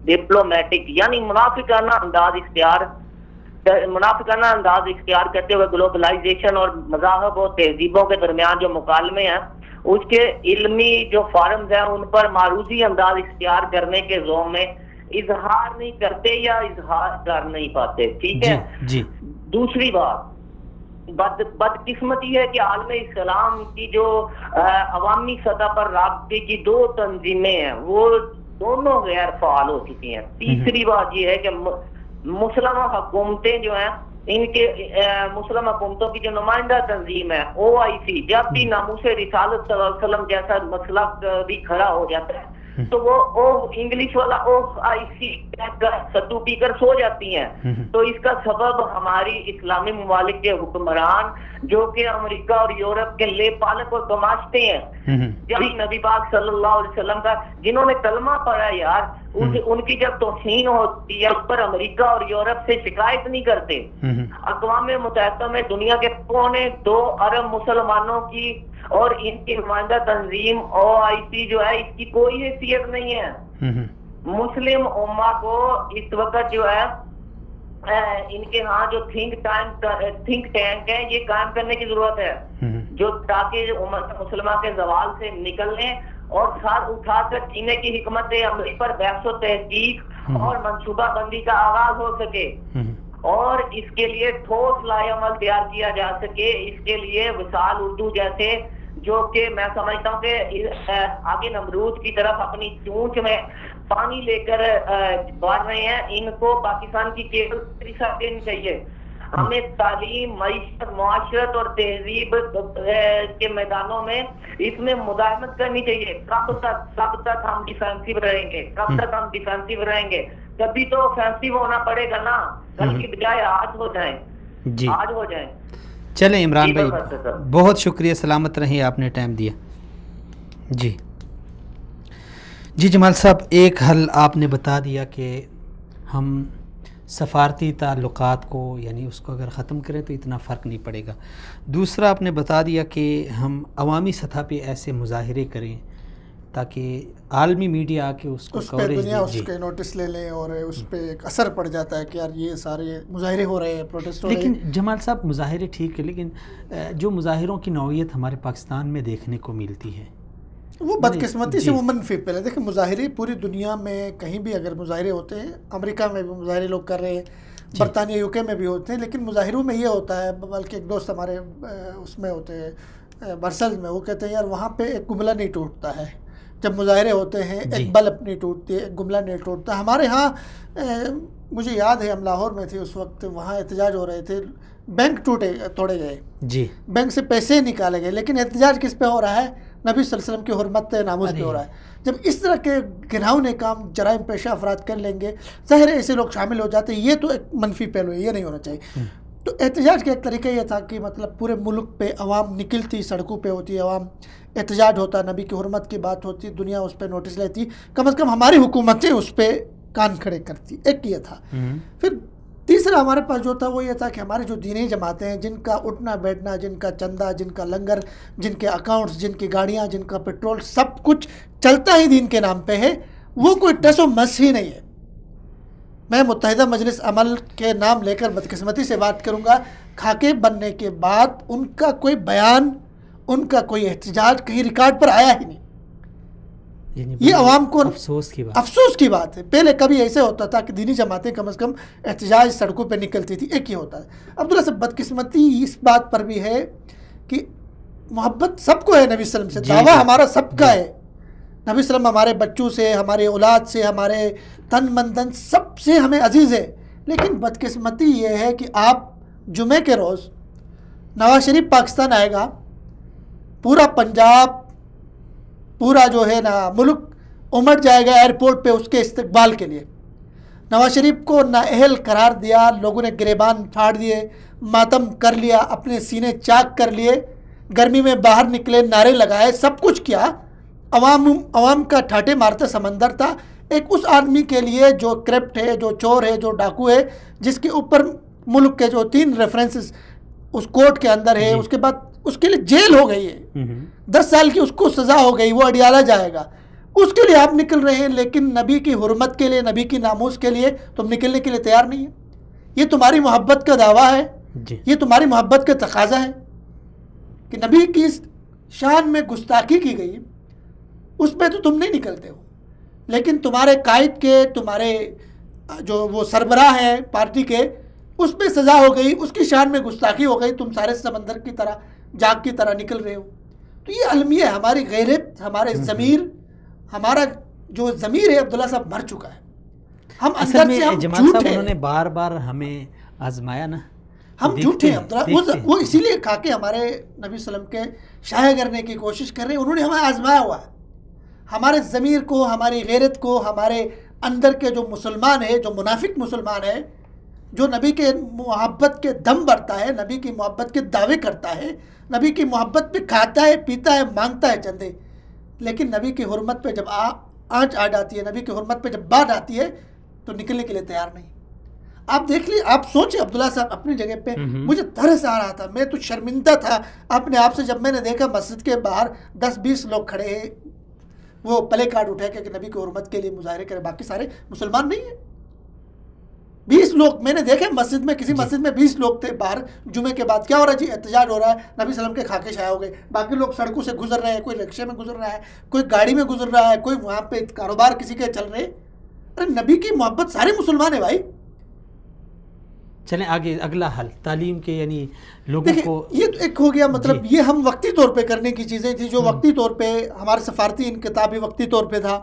Speaker 5: ڈپلومیٹک یعنی منافقانہ انداز اختیار کرتے ہوئے گلوبلائزیشن اور مذاہب اور تہذیبوں کے درمیان جو مکالمے ہیں اس کے علمی جو فارمز ہیں ان پر معروضی انداز اختیار کرنے کے ذوق میں اظہار نہیں کرتے یا اظہار کر نہیں پاتے. ٹھیک ہے
Speaker 2: جی.
Speaker 5: دوسری بات بدقسمتی ہے کہ عالم اسلام کی جو عوامی سطح پر رابطے کی دو تنظیمیں ہیں وہ دونوں غیر فعال ہو چکی ہیں. تیسری بات یہ ہے کہ مسلمان حکومتیں جو ہیں ان کے مسلم حکومتوں کی جو نمائندہ تنظیم ہے OIC، جب بھی ناموس رسالت صلی اللہ علیہ وسلم جیسا مسئلہ بھی کھڑا ہو جاتا ہے تو وہ انگلش والا OIC ستو پی کر سو جاتی ہیں. تو اس کا سبب ہماری اسلامی ممالک کے حکمران جو کہ امریکہ اور یورپ کے لے پالک اور تماشتے ہیں، جب نبی پاک صلی اللہ علیہ وسلم کا جنہوں نے کلمہ پڑھا یار، ان کی جب توہین ہوتی ہے اس پر امریکہ اور یورپ سے شکایت نہیں کرتے. اقوام متحدہ میں دنیا کے 2.25 ارب مسلمانوں کی اور ان کی نمائندہ تنظیم OIC جو ہے اس کی کوئی حیثیت نہیں ہے. مسلم امہ کو اس وقت جو ہے ان کے ہاں جو تھنک ٹینک ہے یہ قائم کرنے کی ضرورت ہے، جو تاکہ امت مسلمہ کے زوال سے نکلنے اور ساتھ اٹھا کر جینے کی حکمت عملی پر بحث و تحقیق اور منصوبہ بندی کا آغاز ہو سکے، اور اس کے لیے ٹھوس لائحہ عمل تیار کیا جا سکے. اس کے لیے وصال اردو جیسے جو کہ میں سمجھتا ہوں کہ آگے نمرود کی طرف اپنی چونچ میں پانی لے کر بڑھ رہے ہیں، ان کو پاکستان کی کیبل ساتھ دینی چاہیے. ہمیں تعلیم، معیشت، معاشرت اور تہذیب کے میدانوں میں اس میں مداحمت کرنی چاہیے. کب تک ہم ڈیفینسو رہیں گے؟ کب تک ہم ڈیفینسو رہیں گے؟ کبھی تو آفینسو ہونا پڑے گا نا، کل کی بجائے آج ہو جائیں.
Speaker 2: جی
Speaker 5: آج ہو جائیں.
Speaker 2: چلیں عمران بھائی بہت شکریہ، سلامت رہیں، آپ نے ٹائم دیا. جی جمال صاحب، ایک حل آپ نے بتا دیا کہ ہم سفارتی تعلقات کو یعنی اس کو اگر ختم کریں تو اتنا فرق نہیں پڑے گا. دوسرا آپ نے بتا دیا کہ ہم عوامی سطح پہ ایسے مظاہرے کریں تاکہ عالمی میڈیا آ کے اس کو
Speaker 3: کوریج دنیا اس کے نوٹس لے لیں اور اس پہ ایک اثر پڑ جاتا ہے کہ یار یہ سارے مظاہرے ہو رہے ہیں، پروٹیسٹ ہو رہے ہیں.
Speaker 2: لیکن جمال صاحب مظاہرے ٹھیک ہے، لیکن جو مظاہروں کی نوعیت ہمارے پاکستان میں دیکھنے کو ملتی ہے
Speaker 3: وہ بدقسمتی سے وہ منفی. پہلے دیکھیں مظاہرے پوری دنیا میں کہیں بھی اگر مظاہرے ہوتے ہیں، امریکہ میں بھی مظاہرے لوگ کر رہے ہیں، برطانیہ UK میں بھی ہوتے ہیں، لیکن مظاہروں میں یہ ہوتا ہے، بلکہ ایک دوست ہمارے اس میں ہوتے ہیں برسلز میں، وہ کہتے ہیں یار وہاں پہ ایک گملہ نہیں ٹوٹتا ہے جب مظاہرے ہوتے ہیں، ایک بلب نہیں ٹوٹتی ہے، ایک گملہ نہیں ٹوٹتا. ہمارے ہاں مجھے یاد ہے ہم لاہور میں تھے اس وقت، وہاں احتجاج ہو رہے تھے، بینک توڑے گئے، بینک سے پیسے نکالے گئے، لیکن احتجاج کس پہ ہو رہا ہے؟ نبی صلی اللہ علیہ وسلم کی حرمت ناموس پہ ہو رہا ہے. جب اس طرح کے گھناؤنے کام جرائم پیشہ افراد کر لیں گے، ظاہر ہے ایسے لوگ شامل ہو جاتے ہیں، یہ تو ایک منفی پہلو ہے، یہ نہیں ہونا چاہیے. تو احتجاج کا ایک طریقہ یہ تھا کہ مطلب پورے ملک پہ عوام نکلتی، سڑکوں پہ ہوتی، عوام احتجاج ہوتا، نبی کی حرمت کی بات ہوتی، دنیا اس پہ نوٹس لیتی، کم از کم ہماری حکومتیں اس پہ کان کھڑے کرتی. ایک یہ تھا. پھر تیسرا ہمارے پاس جو تھا وہ یہ تھا کہ ہماری جو دینی جماعتیں ہیں، جن کا اٹھنا بیٹھنا، جن کا چندہ، جن کا لنگر، جن کے اکاؤنٹس، جن کی گاڑیاں، جن کا پیٹرول، سب کچھ چلتا ہی دین کے نام پہ ہے، وہ کوئی ٹس و مس ہی نہیں ہے. میں متحدہ مجلس عمل کے نام لے کر بدقسمتی سے بات کروں گا، کھاکے بننے کے بعد ان کا کوئی بیان، ان کا کوئی احتجاج کہیں ریکارڈ پر آیا ہی نہیں. یہ عوام کو افسوس کی بات ہے. پہلے کبھی ایسے ہوتا تھا کہ دینی جماعتیں کم از کم احتجاج سڑکوں پہ نکلتی تھی، ایک ہی ہوتا ہے. عبداللہ صاحب بدقسمتی اس بات پر بھی ہے کہ محبت سب کو ہے نبی صلی اللہ علیہ وسلم سے، دعویٰ ہمارا سب کا ہے. نبی صلی اللہ علیہ وسلم ہمارے بچوں سے، ہمارے اولاد سے، ہمارے تن من دن سب سے ہمیں عزیز ہے. لیکن بدقسمتی یہ ہے کہ آپ جمعے کے روز نواز شریف پاکستان آئے گا، پورا پنجاب، پورا جو ہے نا ملک امٹ جائے گا ایئرپورٹ پہ اس کے استقبال کے لیے. نواز شریف کو نااہل قرار دیا، لوگوں نے گریبان پھاڑ دیے، ماتم کر لیا، اپنے سینے چاک کر لیے، گرمی میں باہر نکلے، نعرے لگائے، سب کچھ کیا. عوام کا ٹھاٹے مارتا سمندر تھا. ایک اس آدمی کے لیے جو کرپٹ ہے، جو چور ہے، جو ڈاکو ہے، جس کے اوپر ملک کے جو 3 ریفرنسز اس کورٹ کے اندر ہے، اس کے بعد اس کے لیے جیل ہو گئی ہے، 10 سال کی اس کو سزا ہو گئی، وہ اڈیالہ جائے گا. اس کے لیے آپ نکل رہے ہیں، لیکن نبی کی حرمت کے لیے، نبی کی ناموس کے لیے تم نکلنے کے لیے تیار نہیں ہے. یہ تمہاری محبت کا دعویٰ ہے، یہ تمہاری محبت کا تقاضا ہے کہ نبی کی شان میں گستاخی کی گئی، اس پہ تو تم نہیں نکلتے ہو. لیکن تمہارے قائد کے، تمہارے جو وہ سربراہ ہیں پارٹی کے، اس پہ سزا ہو گئی، اس کی شان میں گستاخی ہو گئی، تم سارے سمندر کی طرح جاگ کی طرح نکل رہے ہو. تو یہ المیہ ہے، ہماری غیرت، ہمارے ضمیر، ہمارا جو ضمیر ہے عبداللہ صاحب مر چکا ہے. ہم اندر سے ہم
Speaker 2: جمال صاحب انہوں نے بار بار ہمیں آزمایا نا،
Speaker 3: ہم جھوٹے ہیں عبداللہ. وہ اسی لیے کھا کے ہمارے نبی صلی اللہ علیہ وسلم کے شائع کرنے کی کوشش کر رہے ہیں. انہوں نے ہمیں آزمایا ہوا ہے. ہمارے ضمیر کو, ہماری غیرت کو, ہمارے اندر کے جو مسلمان ہے, جو منافق مسلمان ہے, جو نبی کے محبت کے دم بھرتا ہے, نبی کی محبت کے دعوے کرتا ہے, نبی کی محبت پہ کھاتا ہے, پیتا ہے, مانگتا ہے چندے, لیکن نبی کی حرمت پہ جب آنچ آ جاتی ہے, نبی کی حرمت پہ جب بات آتی ہے تو نکلنے کے لیے تیار نہیں. آپ دیکھ لیے, آپ سوچیں عبداللہ صاحب اپنی جگہ پہ, مجھے ترس آ رہا تھا, میں تو شرمندہ تھا اپنے آپ سے جب میں نے دیکھا مسجد کے باہر 10-20 لوگ کھڑے ہیں, وہ پلے کارڈ اٹھا کے کہ نبی کی حرمت کے لیے مظاہرے کرے, باقی سارے مسلمان نہیں ہیں. 20 لوگ میں نے دیکھے مسجد میں, کسی مسجد میں 20 لوگ تھے باہر جمعے کے بعد. کیا ہو رہا ہے جی؟ احتجاج ہو رہا ہے, نبی صلی اللہ علیہ وسلم کے خاکے شائع ہو گئے. باقی لوگ سڑکوں سے گزر رہے ہیں, کوئی رکشے میں گزر رہا ہے, کوئی گاڑی میں گزر رہا ہے, کوئی وہاں پہ کاروبار کسی کے چل رہے. ارے نبی کی محبت سارے مسلمان ہیں بھائی.
Speaker 2: چلیں آگے, اگلا حل تعلیم کے, یعنی لوگوں کو.
Speaker 3: یہ تو ایک ہو گیا, مطلب یہ ہم وقتی طور پہ کرنے کی چیزیں تھی, جو وقتی طور پہ ہمارے سفارتی انقطاع بھی وقتی طور پہ تھا,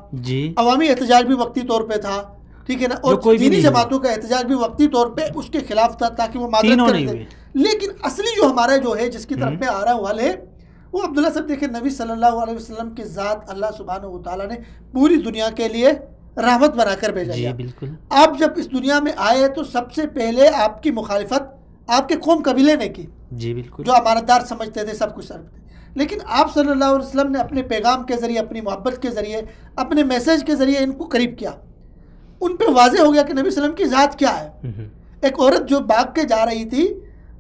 Speaker 3: عوامی احتجاج بھی وقتی طور پہ تھا, ٹھیک ہے نا, اور دینی جماعتوں کا احتجاج بھی وقتی طور پہ اس کے خلاف تھا تاکہ وہ معذرت کریں. لیکن اصلی جو ہمارا جو ہے جس کی طرف میں آ رہا ہوں حال ہے, وہ عبداللہ صاحب دیکھیں, نبی صلی اللہ علیہ وسلم کی ذات اللہ سبحانہ و تعالیٰ نے پوری دنیا کے لیے رحمت بنا کر بھیجا.
Speaker 2: جی بالکل.
Speaker 3: آپ جب اس دنیا میں آئے تو سب سے پہلے آپ کی مخالفت آپ کے قوم قبیلے نے کی.
Speaker 2: جی بالکل.
Speaker 3: جو امانتدار سمجھتے تھے, سب کچھ سمجھتے تھے. لیکن آپ صلی اللہ علیہ وسلم نے اپنے پیغام کے ذریعے, اپنی محبت کے ذریعے, اپنے میسیج کے ذریعے ان کو قریب کیا. ان پہ واضح ہو گیا کہ نبی صلی اللہ علیہ وسلم کی ذات کیا ہے. ایک عورت جو بھاگ کے جا رہی تھی,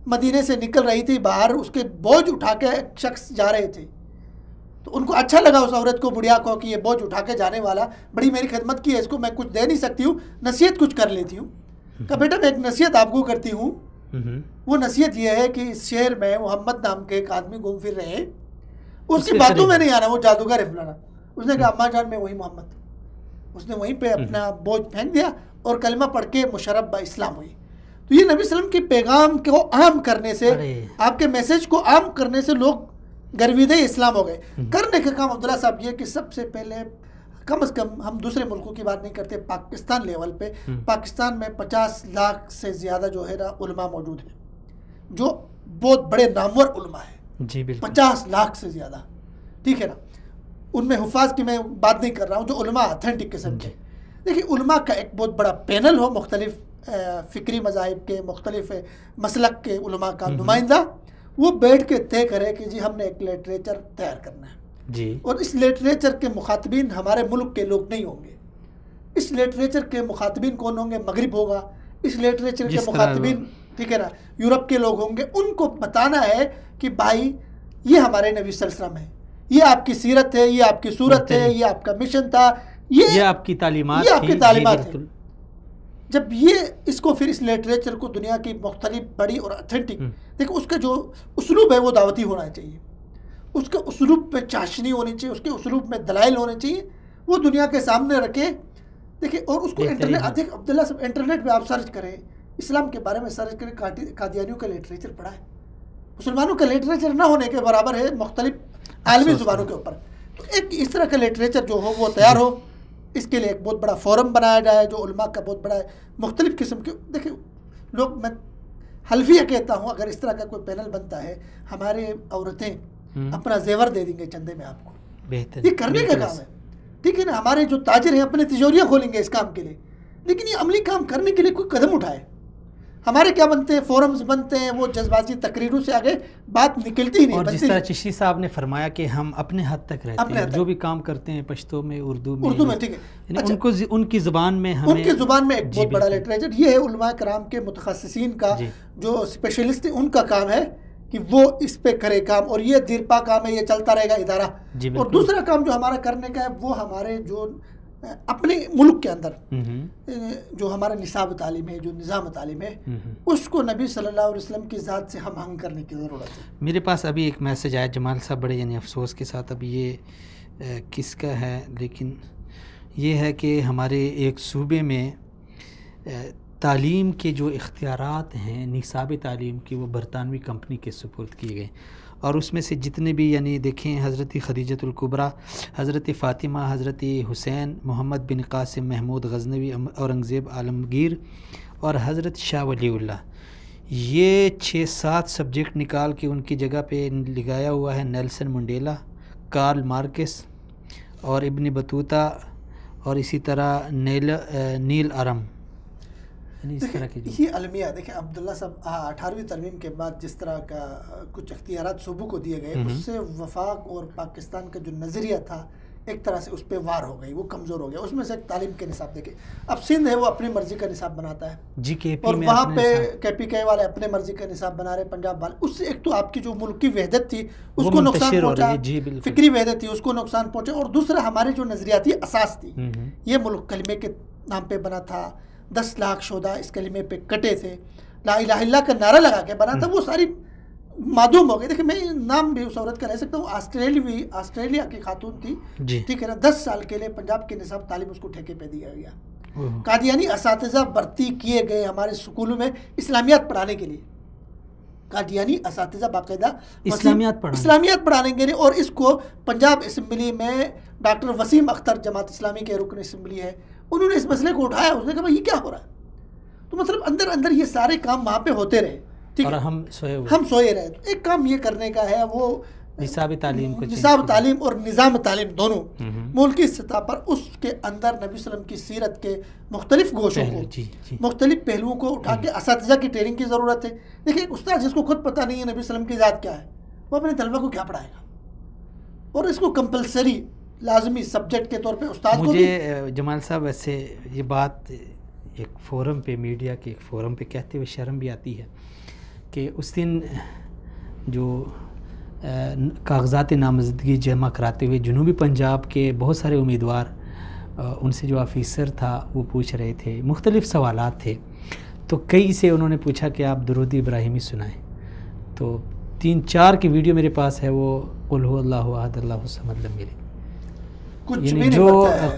Speaker 3: مدینے سے نکل رہی تھی باہر, اس کے بوجھ اٹھا کے ایک شخص جا رہے تھے, تو ان کو اچھا لگا اس عورت کو, بڑھیا کو, کہ یہ بوجھ اٹھا کے جانے والا بڑی میری خدمت کی ہے, اس کو میں کچھ دے نہیں سکتی ہوں, نصیحت کچھ کر لیتی ہوں. کہا بیٹا میں ایک نصیحت آپ کو کرتی ہوں. وہ نصیحت یہ ہے کہ اس شہر میں محمد نام کے ایک آدمی گھوم پھر رہے ہیں, اس کی باتوں میں نہیں آنا, وہ جادوگر ہے فلانا. اس نے کہا اماں جان میں وہی محمد. اس نے وہیں پہ اپنا بوجھ پھینک دیا اور کلمہ پڑھ کے مشرب با اسلام ہوئی. تو یہ نبی صلی اللہ علیہ وسلم کے پیغام کو عام کرنے سے, آپ کے میسیج کو عام کرنے سے لوگ گرویدہ اسلام ہو گئے. کرنے کا کام عبداللہ صاحب یہ کہ سب سے پہلے کم از کم, ہم دوسرے ملکوں کی بات نہیں کرتے, پاکستان لیول پہ, پاکستان میں 50 لاکھ سے زیادہ جو ہے نا علماء موجود ہیں, جو بہت بڑے نامور علماء ہیں. جی بالکل. 50 لاکھ سے زیادہ, ٹھیک ہے نا. ان میں حفاظ کی میں بات نہیں کر رہا ہوں, جو علماء اتھینٹک قسم کے. دیکھیے علماء کا ایک بہت بڑا پینل ہو, مختلف فکری مذاہب کے, مختلف مسلک کے علماء کا نمائندہ, وہ بیٹھ کے طے کرے کہ جی ہم نے ایک لٹریچر تیار کرنا ہے. جی. اور اس لٹریچر کے مخاطبین ہمارے ملک کے لوگ نہیں ہوں گے. اس لٹریچر کے مخاطبین کون ہوں گے؟ مغرب ہوگا. اس لٹریچر کے مخاطبین, ٹھیک ہے نا, یورپ کے لوگ ہوں گے. ان کو بتانا ہے کہ بھائی یہ ہمارے نبی صلی اللہ علیہ وسلم ہے, یہ آپ کی سیرت ہے, یہ آپ کی صورت ہے, یہ آپ کا مشن تھا, یہ
Speaker 2: آپ کی تعلیمات,
Speaker 3: یہ آپ کی تعلیمات ہے. جب یہ اس کو پھر اس لٹریچر کو دنیا کی مختلف بڑی اور اتھینٹک, دیکھو اس کا جو اسلوب ہے وہ دعوتی ہونا چاہیے, اس کے اسلوب پہ چاشنی ہونی چاہیے, اس کے اسلوب میں دلائل ہونے چاہیے, وہ دنیا کے سامنے رکھے. دیکھیں, اور اس کو انٹرنیٹ, دیکھ عبداللہ صاحب انٹرنیٹ پہ آپ سرچ کریں, اسلام کے بارے میں سرچ کریں, قادیانیوں کا لٹریچر پڑھا ہے, مسلمانوں کا لٹریچر نہ ہونے کے برابر ہے مختلف عالمی زبانوں کے اوپر. تو ایک اس طرح کا لٹریچر جو ہو وہ تیار ہو, اس کے لیے ایک بہت بڑا فورم بنایا جائے, جو علماء کا بہت بڑا مختلف قسم کے. دیکھیں لوگ, میں حلفیہ کہتا ہوں, اگر اس طرح کا کوئی پینل بنتا ہے, ہمارے عورتیں اپنا زیور دے دیں گے چندے میں آپ کو. یہ کرنے کا کام ہے, ٹھیک ہے نا. ہمارے جو تاجر ہیں اپنے تجوریاں کھولیں گے اس کام کے لیے, لیکن یہ عملی کام کرنے کے لیے کوئی قدم اٹھائے. ہمارے کیا بنتے ہیں, فورمز بنتے ہیں, وہ جذباتی تقریروں سے آگے بات نکلتی ہی نہیں.
Speaker 2: اور جس طرح چشتی صاحب نے فرمایا کہ ہم اپنے حد تک رہتے ہیں, جو بھی کام کرتے ہیں پشتو میں, اردو میں,
Speaker 3: ٹھیک ہے,
Speaker 2: ان کی زبان میں,
Speaker 3: ان کی زبان میں ایک بہت بڑا لٹریچر. یہ ہے علماء کرام کے متخصصین کا, جو اسپیشلسٹ ہیں, ان کا کام ہے کہ وہ اس پہ کرے کام, اور یہ دیرپا کام ہے, یہ چلتا رہے گا ادارہ. اور دوسرا کام جو ہمارا کرنے کا ہے, وہ ہمارے جو اپنے ملک کے اندر جو ہمارا نصاب تعلیم ہے, جو نظام تعلیم ہے, اس کو نبی صلی اللہ علیہ وسلم کی ذات سے ہم ہنگ کرنے کی ضرورت ہے.
Speaker 2: میرے پاس ابھی ایک میسج آیا جمال صاحب, بڑے یعنی افسوس کے ساتھ, اب یہ کس کا ہے, لیکن یہ ہے کہ ہمارے ایک صوبے میں تعلیم کے جو اختیارات ہیں نصاب تعلیم کی, وہ برطانوی کمپنی کے سپرد کیے گئے, اور اس میں سے جتنے بھی یعنی دیکھیں, حضرت خدیجۃ الکبریٰ, حضرت فاطمہ, حضرت حسین, محمد بن قاسم محمود غزنوی, اورنگزیب عالمگیر, اور حضرت شاہ ولی اللہ, یہ 6-7 سبجیکٹ نکال کے ان کی جگہ پہ لگایا ہوا ہے نیلسن منڈیلا، کارل مارکس اور ابن بطوطہ اور اسی طرح نیل آرم، یعنی اس طرح کی
Speaker 3: یہ المیہ دیکھیں عبداللہ صاحب 18ویں ترمیم کے بعد جس طرح کا کچھ اختیارات صوبوں کو دیے گئے، اس سے وفاق اور پاکستان کا جو نظریہ تھا ایک طرح سے اس پہ وار ہو گئی، وہ کمزور ہو گیا. اس میں سے ایک تعلیم کے نصاب دیکھیں، اب سندھ ہے وہ اپنی مرضی کا نصاب بناتا ہے
Speaker 2: جی کے پی
Speaker 3: اور
Speaker 2: میں
Speaker 3: وہاں پہ کے پی کے والے اپنے مرضی کا نصاب بنا رہے، پنجاب والے. اس سے ایک تو آپ کی جو ملک کی وحدت تھی اس کو نقصان پہنچا، فکری وحدت تھی اس کو نقصان پہنچا، اور دوسرا ہمارے جو نظریاتی اساس تھی، یہ ملک کلمے کے نام پہ بنا تھا، 10 لاکھ شہداء اس کلمے پہ کٹے تھے، لا الہ الا اللہ کا نعرہ لگا کے بنا تھا، وہ ساری معدوم ہو گئی. دیکھیں میں نام بھی اس عورت کا لے سکتا ہوں، آسٹریلیا کی خاتون تھی، ٹھیک ہے نا، 10 سال کے لیے پنجاب کے نصاب تعلیم اس کو ٹھیکے پہ دیا گیا. قادیانی اساتذہ بھرتی کیے گئے ہمارے اسکولوں میں اسلامیات پڑھانے کے لیے، قادیانی اساتذہ باقاعدہ اسلامیات پڑھانے کے لیے. اور اس کو پنجاب اسمبلی میں ڈاکٹر وسیم اختر جماعت اسلامی کے رکن اسمبلی ہے، انہوں نے اس مسئلے کو اٹھایا. اس نے کہا یہ کیا ہو رہا ہے؟ تو مطلب اندر اندر یہ سارے کام وہاں پہ ہوتے رہے،
Speaker 2: اور ہم
Speaker 3: سوئے رہے. تو ایک کام یہ کرنے کا ہے وہ
Speaker 2: نصاب
Speaker 3: تعلیم اور نظام تعلیم دونوں ملکی سطح پر اس کے اندر نبی صلی اللہ علیہ وسلم کی سیرت کے مختلف گوشوں کو، مختلف پہلوؤں کو اٹھا کے اساتذہ کی ٹریننگ کی ضرورت ہے. دیکھیں ایک استاد جس کو خود پتہ نہیں ہے نبی صلی اللہ علیہ وسلم کی ذات کیا ہے، وہ اپنے طلبہ کو کیا پڑھائے گا؟ اور اس کو کمپلسری لازمی سبجیکٹ کے طور پہ استاد کو.
Speaker 2: مجھے جمال صاحب ویسے یہ بات ایک فورم پہ، میڈیا کے ایک فورم پہ کہتے ہوئے شرم بھی آتی ہے کہ اس دن جو کاغذات نامزدگی جمع کراتے ہوئے جنوبی پنجاب کے بہت سارے امیدوار، ان سے جو آفیسر تھا وہ پوچھ رہے تھے، مختلف سوالات تھے، تو کئی سے انہوں نے پوچھا کہ آپ درود ابراہیمی سنائیں. تو 3-4 کی ویڈیو میرے پاس ہے، وہ قل هو اللہ احد اللہ الصمد لم یلد. یعنی جو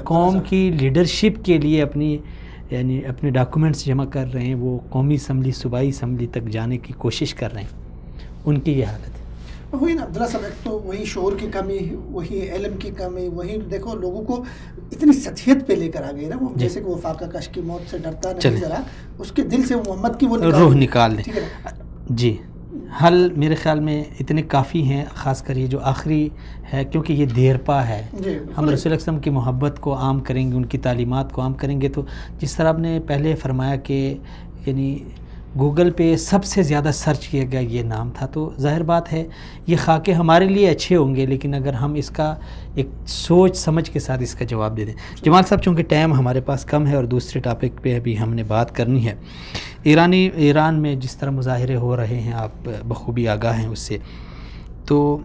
Speaker 2: قوم کی لیڈرشپ کے لیے اپنے ڈاکومنٹس جمع کر رہے ہیں، وہ قومی اسمبلی، صوبائی اسمبلی تک جانے کی کوشش کر رہے ہیں، ان کی یہ حالت ہے.
Speaker 3: وہی نا عبداللہ صاحب، ایک تو وہی شعور کی کمی، وہی علم کی کمی، وہی دیکھو لوگوں کو اتنی سطحیت پہ لے کر آ گئی نا، وہ جیسے کہ وہ فاقہ کش کی موت سے ڈرتا نہیں، ذرا اس کے دل سے محمد کی وہ
Speaker 2: روح نکال دیں. جی حل میرے خیال میں اتنے کافی ہیں، خاص کر یہ جو آخری ہے، کیونکہ یہ دیر پا ہے. ہم رسول اللہ علیہ وسلم کی محبت کو عام کریں گے، ان کی تعلیمات کو عام کریں گے، تو جس طرح آپ نے پہلے فرمایا کہ یعنی گوگل پہ سب سے زیادہ سرچ کیا گیا یہ نام تھا، تو ظاہر بات ہے یہ خاکے ہمارے لیے اچھے ہوں گے، لیکن اگر ہم اس کا ایک سوچ سمجھ کے ساتھ اس کا جواب دے دیں. جمال صاحب چونکہ ٹائم ہمارے پاس کم ہے اور دوسرے ٹاپک پہ ابھی ہم نے بات کرنی ہے، ایران میں جس طرح مظاہرے ہو رہے ہیں، آپ بخوبی آگاہ ہیں اس سے، تو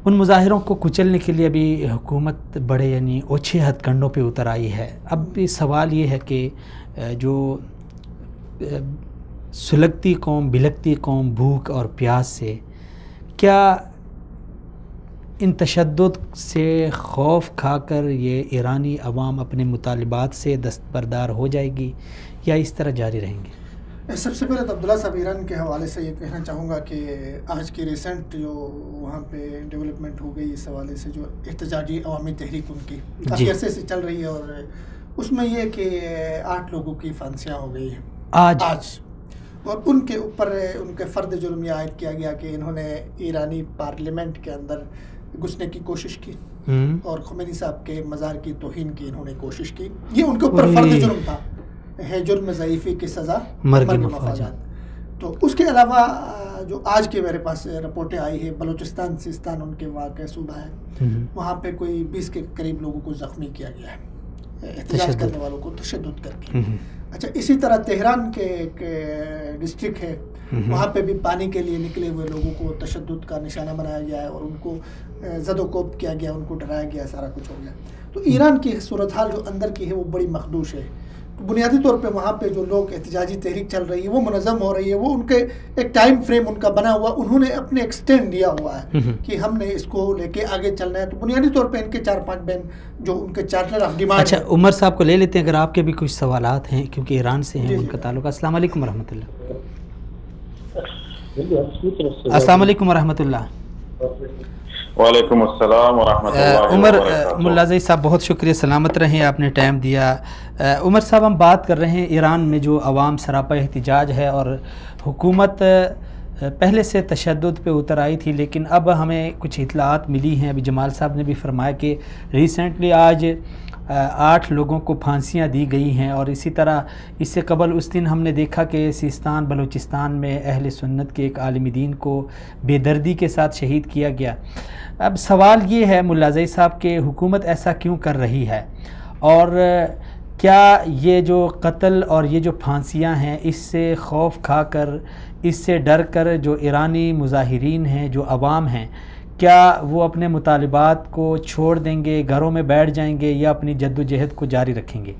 Speaker 2: ان مظاہروں کو کچلنے کے لیے ابھی حکومت بڑے یعنی اوچھے ہتھ کنڈوں پہ اتر آئی ہے. اب بھی سوال یہ ہے کہ جو سلگتی قوم، بلکتی قوم بھوک اور پیاس سے، کیا ان تشدد سے خوف کھا کر یہ ایرانی عوام اپنے مطالبات سے دستبردار ہو جائے گی یا اس طرح جاری رہیں گے؟
Speaker 3: سب سے پہلے تو عبداللہ صاحب ایران کے حوالے سے یہ کہنا چاہوں گا کہ آج کی ریسنٹ جو وہاں پہ ڈیولپمنٹ ہو گئی اس حوالے سے، جو احتجاجی عوامی تحریک ان کی کافی عرصے سے چل رہی ہے، اور اس میں یہ کہ 8 لوگوں کی پھانسیاں ہو گئی ہیں آج، اور ان کے اوپر ان کے فرد جرم یہ عائد کیا گیا کہ انہوں نے ایرانی پارلیمنٹ کے اندر گھسنے کی کوشش کی اور خمینی صاحب کے مزار کی توہین کی انہوں نے کوشش کی. یہ ان کے اوپر فرد جرم تھا، ہے جرم ضعیفی کی سزا مرگ مفاجات. تو اس کے علاوہ جو آج کے میرے پاس رپورٹیں آئی ہے، بلوچستان سیستان ان کے واقع صوبہ ہے، وہاں پہ کوئی 20 کے قریب لوگوں کو زخمی کیا گیا ہے احتجاج کرنے والوں کو تشدد کر کے. اچھا، اسی طرح تہران کے ایک ڈسٹرکٹ ہے، وہاں پہ بھی پانی کے لیے نکلے ہوئے لوگوں کو تشدد کا نشانہ بنایا گیا ہے اور ان کو زد و کوب کیا گیا، ان کو ڈرایا گیا، سارا کچھ ہو گیا. تو ایران کی صورتحال جو اندر کی ہے وہ بڑی مخدوش ہے. بنیادی طور پہ وہاں پہ جو لوگ احتجاجی تحریک چل رہی ہے وہ منظم ہو رہی ہے، وہ ان کے ایک ٹائم فریم ان کا بنا ہوا، انہوں نے اپنے ایکسٹینڈ دیا ہوا ہے کہ ہم نے اس کو لے کے آگے چلنا ہے. تو بنیادی طور پہ ان کے 4-5 بین جو ان کے چارٹر آف ڈیمانڈ.
Speaker 2: اچھا، عمر صاحب کو لے لیتے ہیں اگر آپ کے بھی کچھ سوالات ہیں، کیونکہ ایران سے ہیں ان کا تعلق. السلام علیکم ورحمۃ اللہ. السلام علیکم ورحمۃ اللہ.
Speaker 6: وعلیکم السلام ورحمۃ اللہ
Speaker 2: عمر
Speaker 6: وبرکاتہ۔
Speaker 2: ملا زئی صاحب بہت شکریہ، سلامت رہیں، آپ نے ٹائم دیا۔ عمر صاحب ہم بات کر رہے ہیں ایران میں جو عوام سراپا احتجاج ہے، اور حکومت پہلے سے تشدد پہ اتر آئی تھی، لیکن اب ہمیں کچھ اطلاعات ملی ہیں، ابھی جمال صاحب نے بھی فرمایا کہ ریسنٹلی آج 8 لوگوں کو پھانسیاں دی گئی ہیں، اور اسی طرح اس سے قبل اس دن ہم نے دیکھا کہ سیستان بلوچستان میں اہل سنت کے ایک عالم دین کو بے دردی کے ساتھ شہید کیا گیا۔ اب سوال یہ ہے ملا زئی صاحب کہ حکومت ایسا کیوں کر رہی ہے، اور کیا یہ جو قتل اور یہ جو پھانسیاں ہیں اس سے خوف کھا کر، اس سے ڈر کر جو ایرانی مظاہرین ہیں، جو عوام ہیں، کیا وہ اپنے مطالبات کو چھوڑ دیں گے، گھروں میں بیٹھ جائیں گے، یا اپنی جد و جہد کو جاری رکھیں گے؟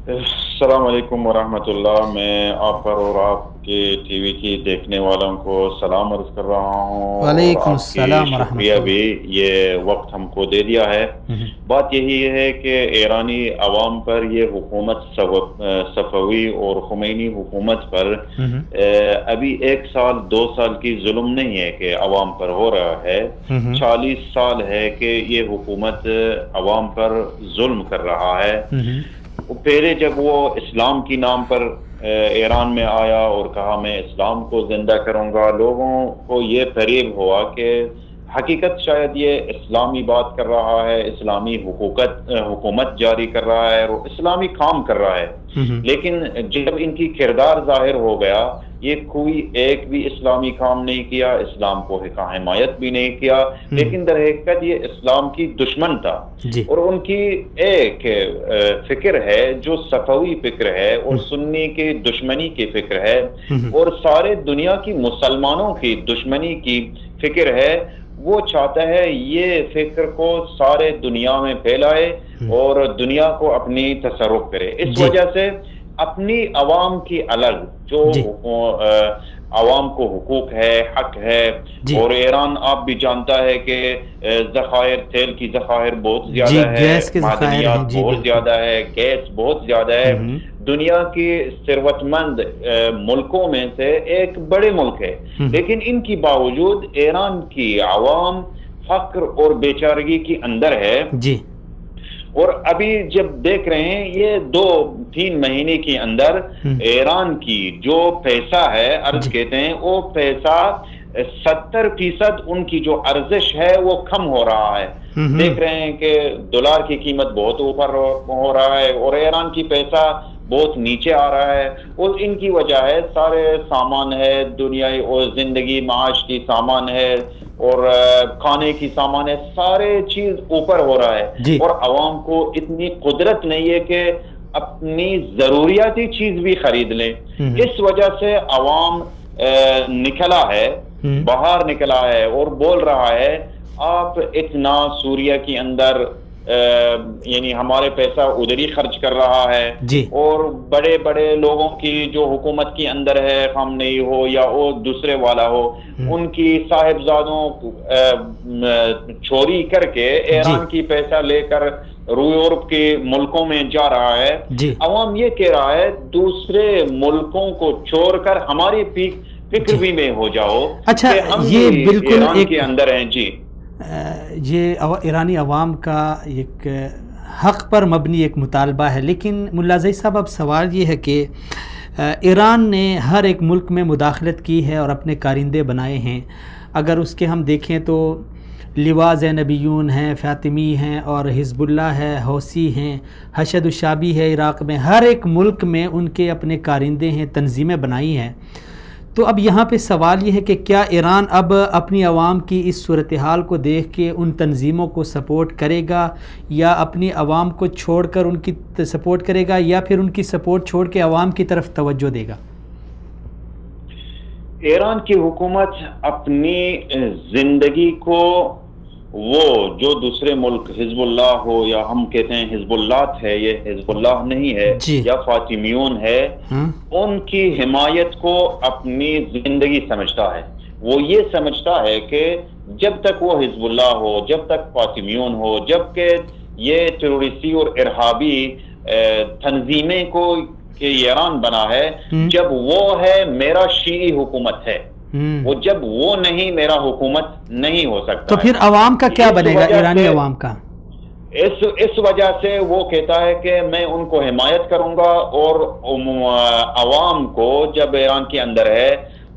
Speaker 6: السلام علیکم ورحمۃ اللہ۔ میں آپ پر اور آپ کے ٹی وی کی دیکھنے والوں کو سلام عرض کر رہا ہوں۔
Speaker 2: وعلیکم السلام ورحمۃ
Speaker 6: شکریہ
Speaker 2: اللہ۔
Speaker 6: بھی یہ وقت ہم کو دے دیا ہے۔ بات یہی ہے کہ ایرانی عوام پر یہ حکومت صفوی اور خمینی حکومت پر ابھی 1 سال 2 سال کی ظلم نہیں ہے کہ عوام پر ہو رہا ہے، 40 سال ہے کہ یہ حکومت عوام پر ظلم کر رہا ہے۔ پہلے جب وہ اسلام کی نام پر ایران میں آیا اور کہا میں اسلام کو زندہ کروں گا، لوگوں کو یہ فریب ہوا کہ حقیقت شاید یہ اسلامی بات کر رہا ہے، اسلامی حکومت جاری کر رہا ہے اور اسلامی کام کر رہا ہے۔ لیکن جب ان کی کردار ظاہر ہو گیا، یہ کوئی ایک بھی اسلامی کام نہیں کیا، اسلام کو حمایت بھی نہیں کیا، لیکن در حقیقت یہ اسلام کی دشمن تھا۔ اور ان کی ایک فکر ہے جو صفوی فکر ہے اور سنی کی دشمنی کی فکر ہے، اور سارے دنیا کی مسلمانوں کی دشمنی کی فکر ہے۔ وہ چاہتا ہے یہ فکر کو سارے دنیا میں پھیلائے اور دنیا کو اپنی تصرف کرے۔ اس وجہ سے اپنی عوام کی الگ جو عوام کو حقوق ہے، حق ہے، اور ایران آپ بھی جانتا ہے کہ ذخائر، تیل کی ذخائر بہت زیادہ ہے، معدنیات بہت زیادہ ہے، گیس بہت زیادہ ہے، دنیا کی ثروت مند ملکوں میں سے ایک بڑے ملک ہے، لیکن ان کی باوجود ایران کی عوام فقر اور بیچارگی کے اندر ہے۔ اور ابھی جب دیکھ رہے ہیں یہ 2-3 مہینے کے اندر ایران کی جو پیسہ ہے، ارض کہتے ہیں، وہ پیسہ 70% ان کی جو ارزش ہے وہ کم ہو رہا ہے۔ دیکھ رہے ہیں کہ ڈالر کی قیمت بہت اوپر ہو رہا ہے اور ایران کی پیسہ بہت نیچے آ رہا ہے، اور ان کی وجہ ہے سارے سامان ہے، دنیائی اور زندگی معاش کی سامان ہے اور کھانے کی سامان ہے، سارے چیز اوپر ہو رہا ہے، اور عوام کو اتنی قدرت نہیں ہے کہ اپنی ضروریاتی چیز بھی خرید لیں۔ اس وجہ سے عوام نکلا ہے، باہر نکلا ہے اور بول رہا ہے آپ اتنا سوریہ کے اندر یعنی ہمارے پیسہ ادھر ہی خرچ کر رہا ہے، اور بڑے بڑے لوگوں کی جو حکومت کے اندر ہے، خامنئی ہو یا وہ دوسرے والا ہو، ان کی صاحبزادوں چوری کر کے ایران کی پیسہ لے کر یورپ کے ملکوں میں جا رہا ہے۔ عوام یہ کہہ رہا ہے دوسرے ملکوں کو چھوڑ کر ہماری فکر بھی میں ہو جاؤ کہ ہم ایران کے اندر ہیں۔
Speaker 2: یہ ایرانی عوام کا ایک حق پر مبنی ایک مطالبہ ہے، لیکن ملا زئی صاحب اب سوال یہ ہے کہ ایران نے ہر ایک ملک میں مداخلت کی ہے اور اپنے کارندے بنائے ہیں۔ اگر اس کے ہم دیکھیں تو لواء زینبیون ہیں، فاطمی ہیں، اور حزب اللہ ہے، حوثی ہیں، حشد الشعبی ہے عراق میں، ہر ایک ملک میں ان کے اپنے کارندے ہیں، تنظیمیں بنائی ہیں۔ تو اب یہاں پہ سوال یہ ہے کہ کیا ایران اب اپنی عوام کی اس صورتحال کو دیکھ کے ان تنظیموں کو سپورٹ کرے گا، یا اپنی عوام کو چھوڑ کر ان کی سپورٹ کرے گا، یا پھر ان کی سپورٹ چھوڑ کے عوام کی طرف توجہ دے گا؟
Speaker 6: ایران کی حکومت اپنی زندگی کو وہ جو دوسرے ملک حزب اللہ ہو یا ہم کہتے ہیں حزب اللہ ہے، یہ حزب اللہ نہیں ہے یا فاطمیون ہے، ان کی حمایت کو اپنی زندگی سمجھتا ہے۔ وہ یہ سمجھتا ہے کہ جب تک وہ حزب اللہ ہو، جب تک فاطمیون ہو، جب کہ یہ ٹیرورسٹی اور ارہابی تنظیمیں کو کہ ایران بنا ہے، جب وہ ہے میرا شیعی حکومت ہے، وہ جب وہ نہیں میرا حکومت نہیں ہو سکتا.
Speaker 2: تو پھر عوام کا کیا بنے گا, ایرانی عوام کا؟
Speaker 6: اس وجہ سے وہ کہتا ہے کہ میں ان کو حمایت کروں گا, اور عوام کو جب ایران کے اندر ہے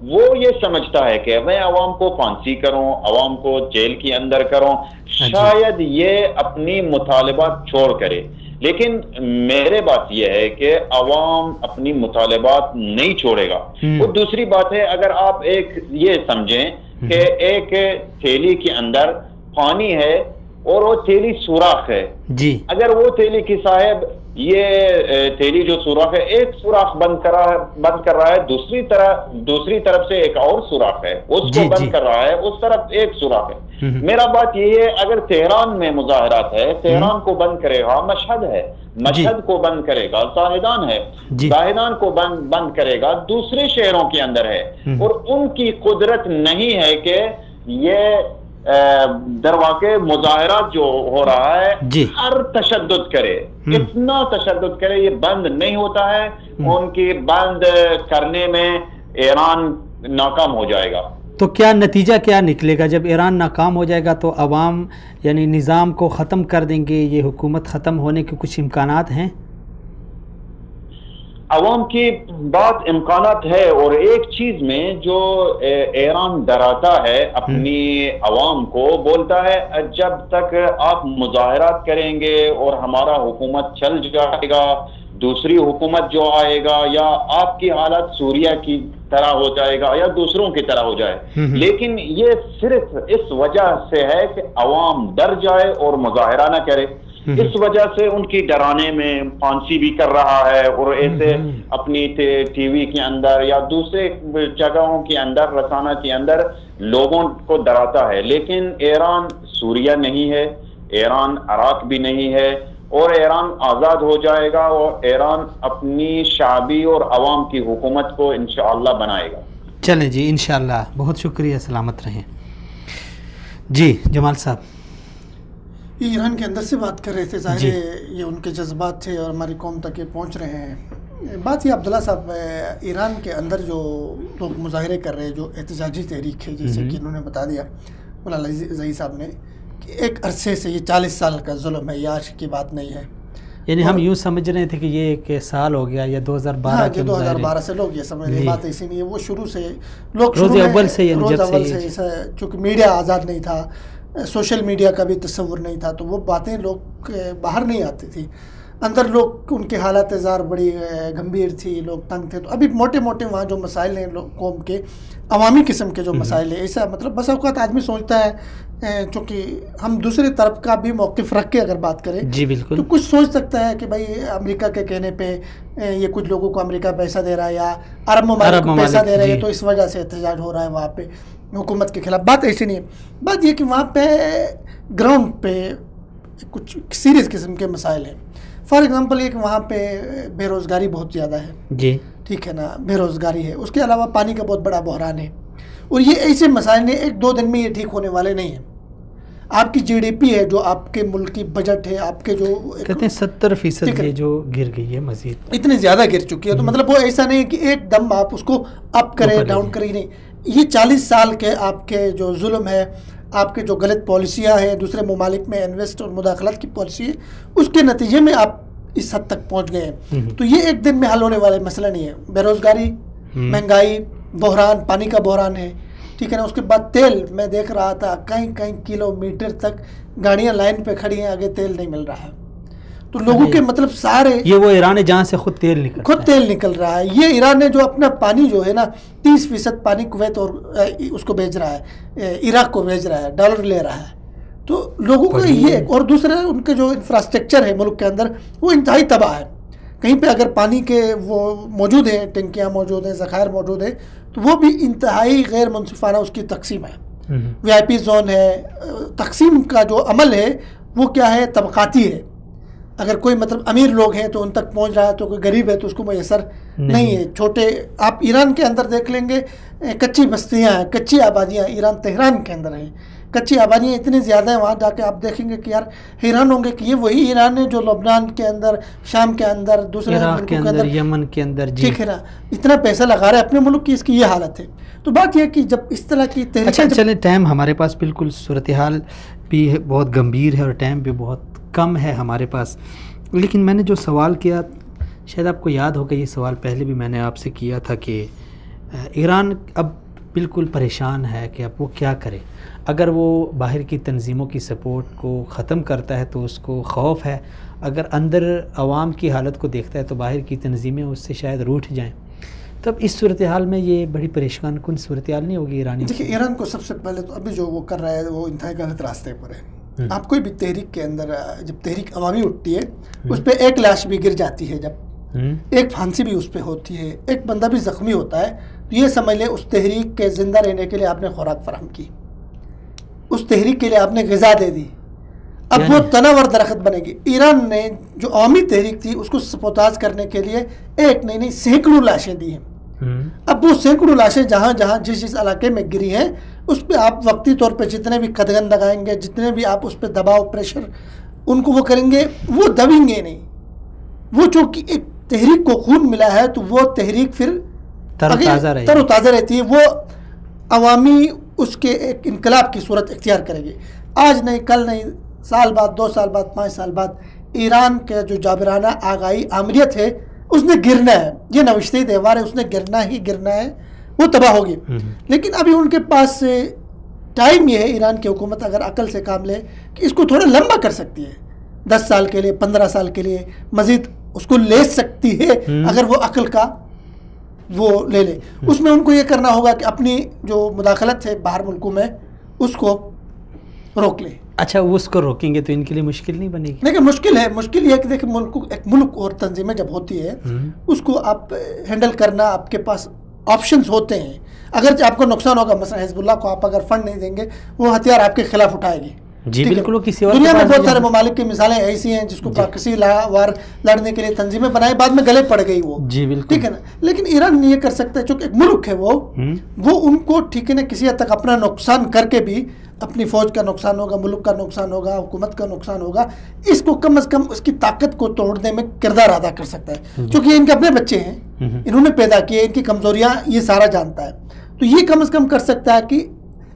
Speaker 6: وہ یہ سمجھتا ہے کہ میں عوام کو پھانسی کروں, عوام کو جیل کے اندر کروں, شاید یہ اپنی مطالبات چھوڑ کرے. لیکن میرے بات یہ ہے کہ عوام اپنی مطالبات نہیں چھوڑے گا. اور دوسری بات ہے, اگر آپ ایک یہ سمجھیں کہ ایک تھیلی کے اندر پانی ہے اور وہ تھیلی سوراخ ہے,
Speaker 2: جی,
Speaker 6: اگر وہ تھیلی کی صاحب یہ تھیلی جو سوراخ ہے ایک سوراخ بند کر رہا ہے, دوسری طرف سے ایک اور سوراخ ہے, اس کو بند کر رہا ہے, اس طرف ایک سوراخ ہے. میرا بات یہ ہے, اگر تہران میں مظاہرات ہے, تہران کو بند کرے گا مشہد ہے, مشہد کو بند کرے گا زاہدان ہے, زاہدان کو بند کرے گا دوسرے شہروں کے اندر ہے, اور ان کی قدرت نہیں ہے کہ یہ درواقع مظاہرات جو ہو رہا ہے ہر تشدد کرے, اتنا تشدد کرے, یہ بند نہیں ہوتا ہے. ان کی بند کرنے میں ایران ناکام ہو جائے گا.
Speaker 2: تو کیا نتیجہ کیا نکلے گا جب ایران ناکام ہو جائے گا؟ تو عوام یعنی نظام کو ختم کر دیں گے, یہ حکومت ختم ہونے کے کچھ امکانات ہیں؟
Speaker 6: عوام کی بات امکانات ہے, اور ایک چیز میں جو ایران ڈراتا ہے اپنی عوام کو, بولتا ہے جب تک آپ مظاہرات کریں گے اور ہمارا حکومت چل جائے گا, دوسری حکومت جو آئے گا یا آپ کی حالت سوریہ کی طرح ہو جائے گا یا دوسروں کی طرح ہو جائے. لیکن یہ صرف اس وجہ سے ہے کہ عوام ڈر جائے اور مظاہرہ نہ کرے. اس وجہ سے ان کی ڈرانے میں پھانسی بھی کر رہا ہے, اور ایسے اپنی ٹی وی کے اندر یا دوسرے جگہوں کے اندر, رسانہ کے اندر لوگوں کو ڈراتا ہے. لیکن ایران سوریہ نہیں ہے, ایران عراق بھی نہیں ہے, اور ایران آزاد ہو جائے گا, اور ایران اپنی شعبی اور عوام کی حکومت کو انشاءاللہ بنائے گا.
Speaker 2: چلیں جی, انشاءاللہ. بہت شکریہ, سلامت رہیں. جی جمال صاحب.
Speaker 3: یہ ایران کے اندر سے بات کر رہے تھے, ظاہر ہے یہ ان کے جذبات تھے اور ہماری قوم تک یہ پہنچ رہے ہیں. بات یہ عبداللہ صاحب, ایران کے اندر جو لوگ مظاہرے کر رہے ہیں, جو احتجاجی تحریک ہے, جیسے کہ انہوں نے بتا دیا مولانا زئی صاحب نے, کہ ایک عرصے سے یہ 40 سال کا ظلم ہے, یہ آج کی بات نہیں ہے.
Speaker 2: یعنی ہم یوں سمجھ رہے تھے کہ یہ ایک سال ہو گیا یا 2012 کے
Speaker 3: 2012 سے لوگ یہ سمجھ رہے. بات ایسی نہیں ہے, وہ شروع سے لوگ
Speaker 2: روز اول سے
Speaker 3: چونکہ میڈیا آزاد نہیں تھا, سوشل میڈیا کا بھی تصور نہیں تھا, تو وہ باتیں لوگ باہر نہیں آتی تھی. اندر لوگ ان کے حالات زار بڑی گمبھیر تھی, لوگ تنگ تھے. تو ابھی موٹے موٹے وہاں جو مسائل ہیں قوم کے, عوامی قسم کے جو مسائل ہیں, ایسا مطلب بس اوقات آدمی سوچتا ہے, چونکہ ہم دوسری طرف کا بھی موقف رکھ کے اگر بات کریں
Speaker 2: جی بالکل,
Speaker 3: تو کچھ سوچ سکتا ہے کہ بھائی امریکہ کے کہنے پہ یہ کچھ لوگوں کو امریکہ پیسہ دے رہا ہے یا عرب ممالک کو پیسہ دے رہے ہیں, تو اس وجہ سے احتجاج ہو رہا ہے وہاں پہ حکومت کے خلاف. بات ایسی نہیں ہے. بات یہ کہ وہاں پہ گراؤنڈ پہ کچھ سیریس قسم کے مسائل ہیں. فار ایگزامپل یہ کہ وہاں پہ بے روزگاری بہت زیادہ ہے,
Speaker 2: جی
Speaker 3: ٹھیک ہے نا, بے روزگاری ہے. اس کے علاوہ پانی کا بہت بڑا بحران ہے, اور یہ ایسے مسائل نے 1-2 دن میں یہ ٹھیک ہونے والے نہیں ہیں. آپ کی جی ڈی پی ہے, جو آپ کے ملک کی بجٹ ہے, آپ کے جو
Speaker 2: کہتے ہیں 70% یہ جو گر گئی ہے, مزید
Speaker 3: اتنی زیادہ گر چکی ہے. تو مطلب وہ ایسا نہیں کہ ایک دم آپ اس کو اپ کرے ڈاؤن کرے, نہیں. یہ 40 سال کے آپ کے جو ظلم ہے, آپ کے جو غلط پالیسیاں ہیں, دوسرے ممالک میں انویسٹ اور مداخلت کی پالیسی ہے, اس کے نتیجے میں آپ اس حد تک پہنچ گئے ہیں. تو یہ ایک دن میں حل ہونے والا مسئلہ نہیں ہے. بے روزگاری, مہنگائی, بحران, پانی کا بحران ہے, ٹھیک ہے نا. اس کے بعد تیل, میں دیکھ رہا تھا کئی کلومیٹر تک گاڑیاں لائن پہ کھڑی ہیں, آگے تیل نہیں مل رہا ہے. تو لوگوں کے مطلب سارے,
Speaker 2: یہ وہ ایران ہے جہاں سے خود تیل نکل
Speaker 3: رہا ہے. یہ ایران نے جو اپنا پانی جو ہے نا 30% پانی کویت اور اس کو بھیج رہا ہے, عراق کو بھیج رہا ہے, ڈالر لے رہا ہے. تو لوگوں کا یہ, اور دوسرے ان کے جو انفراسٹرکچر ہے ملک کے اندر وہ انتہائی تباہ ہے. کہیں پہ اگر پانی کے وہ موجود ہیں, ٹنکیاں موجود ہیں, ذخائر موجود ہیں, تو وہ بھی انتہائی غیر منصفانہ اس کی تقسیم ہے. وی آئی پی زون ہے. تقسیم کا جو عمل ہے وہ کیا ہے, طبقاتی ہے. اگر کوئی مطلب امیر لوگ ہیں تو ان تک پہنچ رہا ہے, تو کوئی غریب ہے تو اس کو میسر نہیں ہے. چھوٹے آپ ایران کے اندر دیکھ لیں گے, کچی بستیاں ہیں, کچی آبادیاں ایران تہران کے اندر ہیں. کچی آبادیاں اتنی زیادہ ہیں، وہاں جا کے آپ دیکھیں گے کہ یار حیران ہوں گے کہ یہ وہی ایران ہے جو لبنان کے اندر، شام کے اندر، دوسرے
Speaker 2: عراق کے اندر، یمن کے اندر، جی
Speaker 3: ٹھیک ہے نا، اتنا پیسہ لگا رہا ہے اپنے ملک کی، اس کی یہ حالت ہے. تو بات یہ ہے کہ جب اس طرح کی
Speaker 2: اچھا
Speaker 3: تحریک،
Speaker 2: چلیں ٹائم ہمارے پاس بالکل صورتحال بھی بہت گمبھیر ہے اور ٹائم بھی بہت کم ہے ہمارے پاس، لیکن میں نے جو سوال کیا، شاید آپ کو یاد ہوگا یہ سوال پہلے بھی میں نے آپ سے کیا تھا کہ ایران اب بالکل پریشان ہے کہ اب وہ کیا کرے. اگر وہ باہر کی تنظیموں کی سپورٹ کو ختم کرتا ہے تو اس کو خوف ہے، اگر اندر عوام کی حالت کو دیکھتا ہے تو باہر کی تنظیمیں اس سے شاید روٹھ جائیں. تب اس صورتحال میں یہ بڑی پریشان کن صورتحال نہیں ہوگی ایرانی؟
Speaker 3: دیکھیں ایران کو سب سے پہلے تو ابھی جو وہ کر رہا ہے وہ انتہائی غلط راستے پر ہے. آپ کوئی بھی تحریک کے اندر جب تحریک عوامی اٹھتی ہے اس پہ ایک لاش بھی گر جاتی ہے، جب ایک پھانسی بھی اس پہ ہوتی ہے، ایک بندہ بھی زخمی ہوتا ہے، تو یہ سمجھ لیں اس تحریک کے زندہ رہنے کے لیے آپ نے خوراک فراہم کی، اس تحریک کے لیے آپ نے غذا دے دی، اب وہ تناور درخت بنے گی. ایران نے جو عوامی تحریک تھی اس کو سپوتاژ کرنے کے لیے ایک نہیں سینکڑوں لاشیں دی ہیں. اب وہ سینکڑوں لاشیں جہاں جہاں جس علاقے میں گری ہیں اس پہ آپ وقتی طور پہ جتنے بھی قدغن لگائیں گے، جتنے بھی آپ اس پہ دباؤ پریشر ان کو وہ کریں گے، وہ دبیں گے نہیں. وہ چونکہ ایک تحریک کو خون ملا ہے تو وہ تحریک پھر تر و تازہ رہتی ہے، وہ عوامی اس کے ایک انقلاب کی صورت اختیار کرے گی. آج نہیں، کل نہیں، سال بعد، 2 سال بعد، 5 سال بعد ایران کے جو جابرانہ آگاہی آمریت ہے اس نے گرنا ہے. یہ نوشتہ دیوار ہے، اس نے گرنا ہی گرنا ہے، وہ تباہ ہوگی. لیکن ابھی ان کے پاس ٹائم یہ ہے، ایران کی حکومت اگر عقل سے کام لے کہ اس کو تھوڑا لمبا کر سکتی ہے، 10 سال کے لیے، 15 سال کے لیے مزید اس کو لے سکتی ہے اگر وہ عقل کا وہ لے لے. اس میں ان کو یہ کرنا ہوگا کہ اپنی جو مداخلت ہے باہر ملکوں میں اس کو روک لے.
Speaker 2: اچھا اس کو روکیں گے تو ان کے لیے مشکل نہیں بنے گی؟
Speaker 3: لیکن مشکل ہے، مشکل یہ ہے کہ دیکھیں ایک ملک اور تنظیمیں جب ہوتی ہے اس کو آپ ہینڈل کرنا، آپ کے پاس آپشنز ہوتے ہیں. اگر آپ کو نقصان ہوگا، مثلا حزب اللہ کو آپ اگر فنڈ نہیں دیں گے وہ ہتھیار آپ کے خلاف اٹھائے گی.
Speaker 2: جی بالکل. کسی اور
Speaker 3: دنیا میں بہت سارے ممالک کی مثالیں ایسی ہیں جس کو کسی وار لڑنے کے لیے تنظیمیں بنائی، بعد میں گلے پڑ گئی وہ.
Speaker 2: جی بالکل.
Speaker 3: ٹھیک ہے نا. لیکن ایران یہ کر سکتا ہے چونکہ ایک ملک ہے وہ ان کو ٹھیک ہے نا کسی حد تک اپنا نقصان کر کے بھی، اپنی فوج کا نقصان ہوگا، ملک کا نقصان ہوگا، حکومت کا نقصان ہوگا، اس کو کم از کم اس کی طاقت کو توڑنے میں کردار ادا کر سکتا ہے. چونکہ ان کے اپنے بچے ہیں، انہوں نے پیدا کیے، ان کی کمزوریاں یہ سارا جانتا ہے، تو یہ کم از کم کر سکتا ہے کہ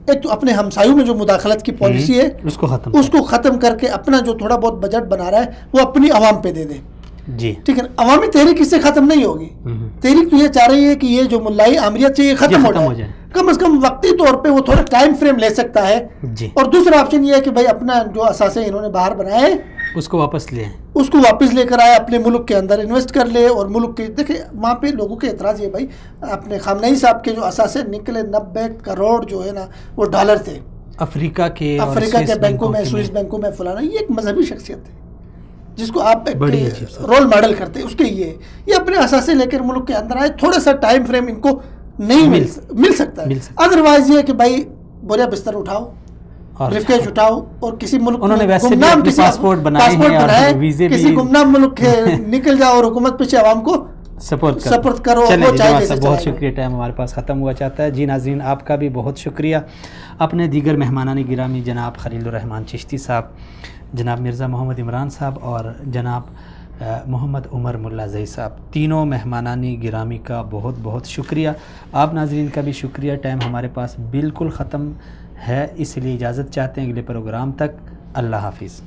Speaker 3: ایک تو اپنے ہمسایوں میں جو مداخلت کی پالیسی ہے اس کو ختم کر کے اپنا جو تھوڑا بہت بجٹ بنا رہا ہے وہ اپنی عوام پہ دے دے.
Speaker 2: جی ٹھیک
Speaker 3: ہے. عوامی تحریک اس سے ختم نہیں ہوگی. تحریک تو یہ چاہ رہی ہے کہ یہ جو ملائی آمریت سے یہ ختم ہو جائے، کم از کم وقتی طور پہ وہ تھوڑا ٹائم فریم لے سکتا ہے. اور دوسرا آپشن یہ ہے کہ بھائی اپنا جو اثاثے انہوں نے باہر بنائے
Speaker 2: اس کو واپس
Speaker 3: لے کر آئے، اپنے ملک کے اندر انویسٹ کر لے. اور ملک کے دیکھیں وہاں پہ لوگوں کے اعتراض یہ بھائی اپنے خامنہئی صاحب کے جو اثاثے نکلے 90 کروڑ جو ہے نا وہ ڈالر تھے افریقہ کے بینکوں میں، سوئس بینکوں میں فلانا. یہ ایک مذہبی شخصیت ہے جس کو آپ ایک رول ماڈل کرتے ہیں، اس کے یہ اپنے اثاثے لے کر ملک کے اندر آئے. تھوڑا سا ٹائم فریم ان کو نہیں مل سکتا ہے. ادروائز یہ کہ بھائی بوریا بستر اٹھاؤ، ریفکیج اٹھاؤ اور کسی ملک گمنام پاسپورٹ بنائے، کسی گمنام ملک نکل جاؤ اور حکومت پیچھے عوام کو سپورٹ کرو.
Speaker 2: بہت شکریہ، ٹائم ہمارے پاس ختم ہوا چاہتا ہے. جی ناظرین آپ کا بھی بہت شکریہ. اپنے دیگر مہمانان گرامی جناب خلیل الرحمان چشتی صاحب، جناب مرزا محمد عمران صاحب اور جناب محمد عمر ملا زئی صاحب، تینوں مہمانان گرامی کا بہت بہت شکریہ. آپ ناظرین کا بھی شکریہ. ٹائم ہمارے پاس بالکل ختم ہے، اس لیے اجازت چاہتے ہیں اگلے پروگرام تک. اللہ حافظ.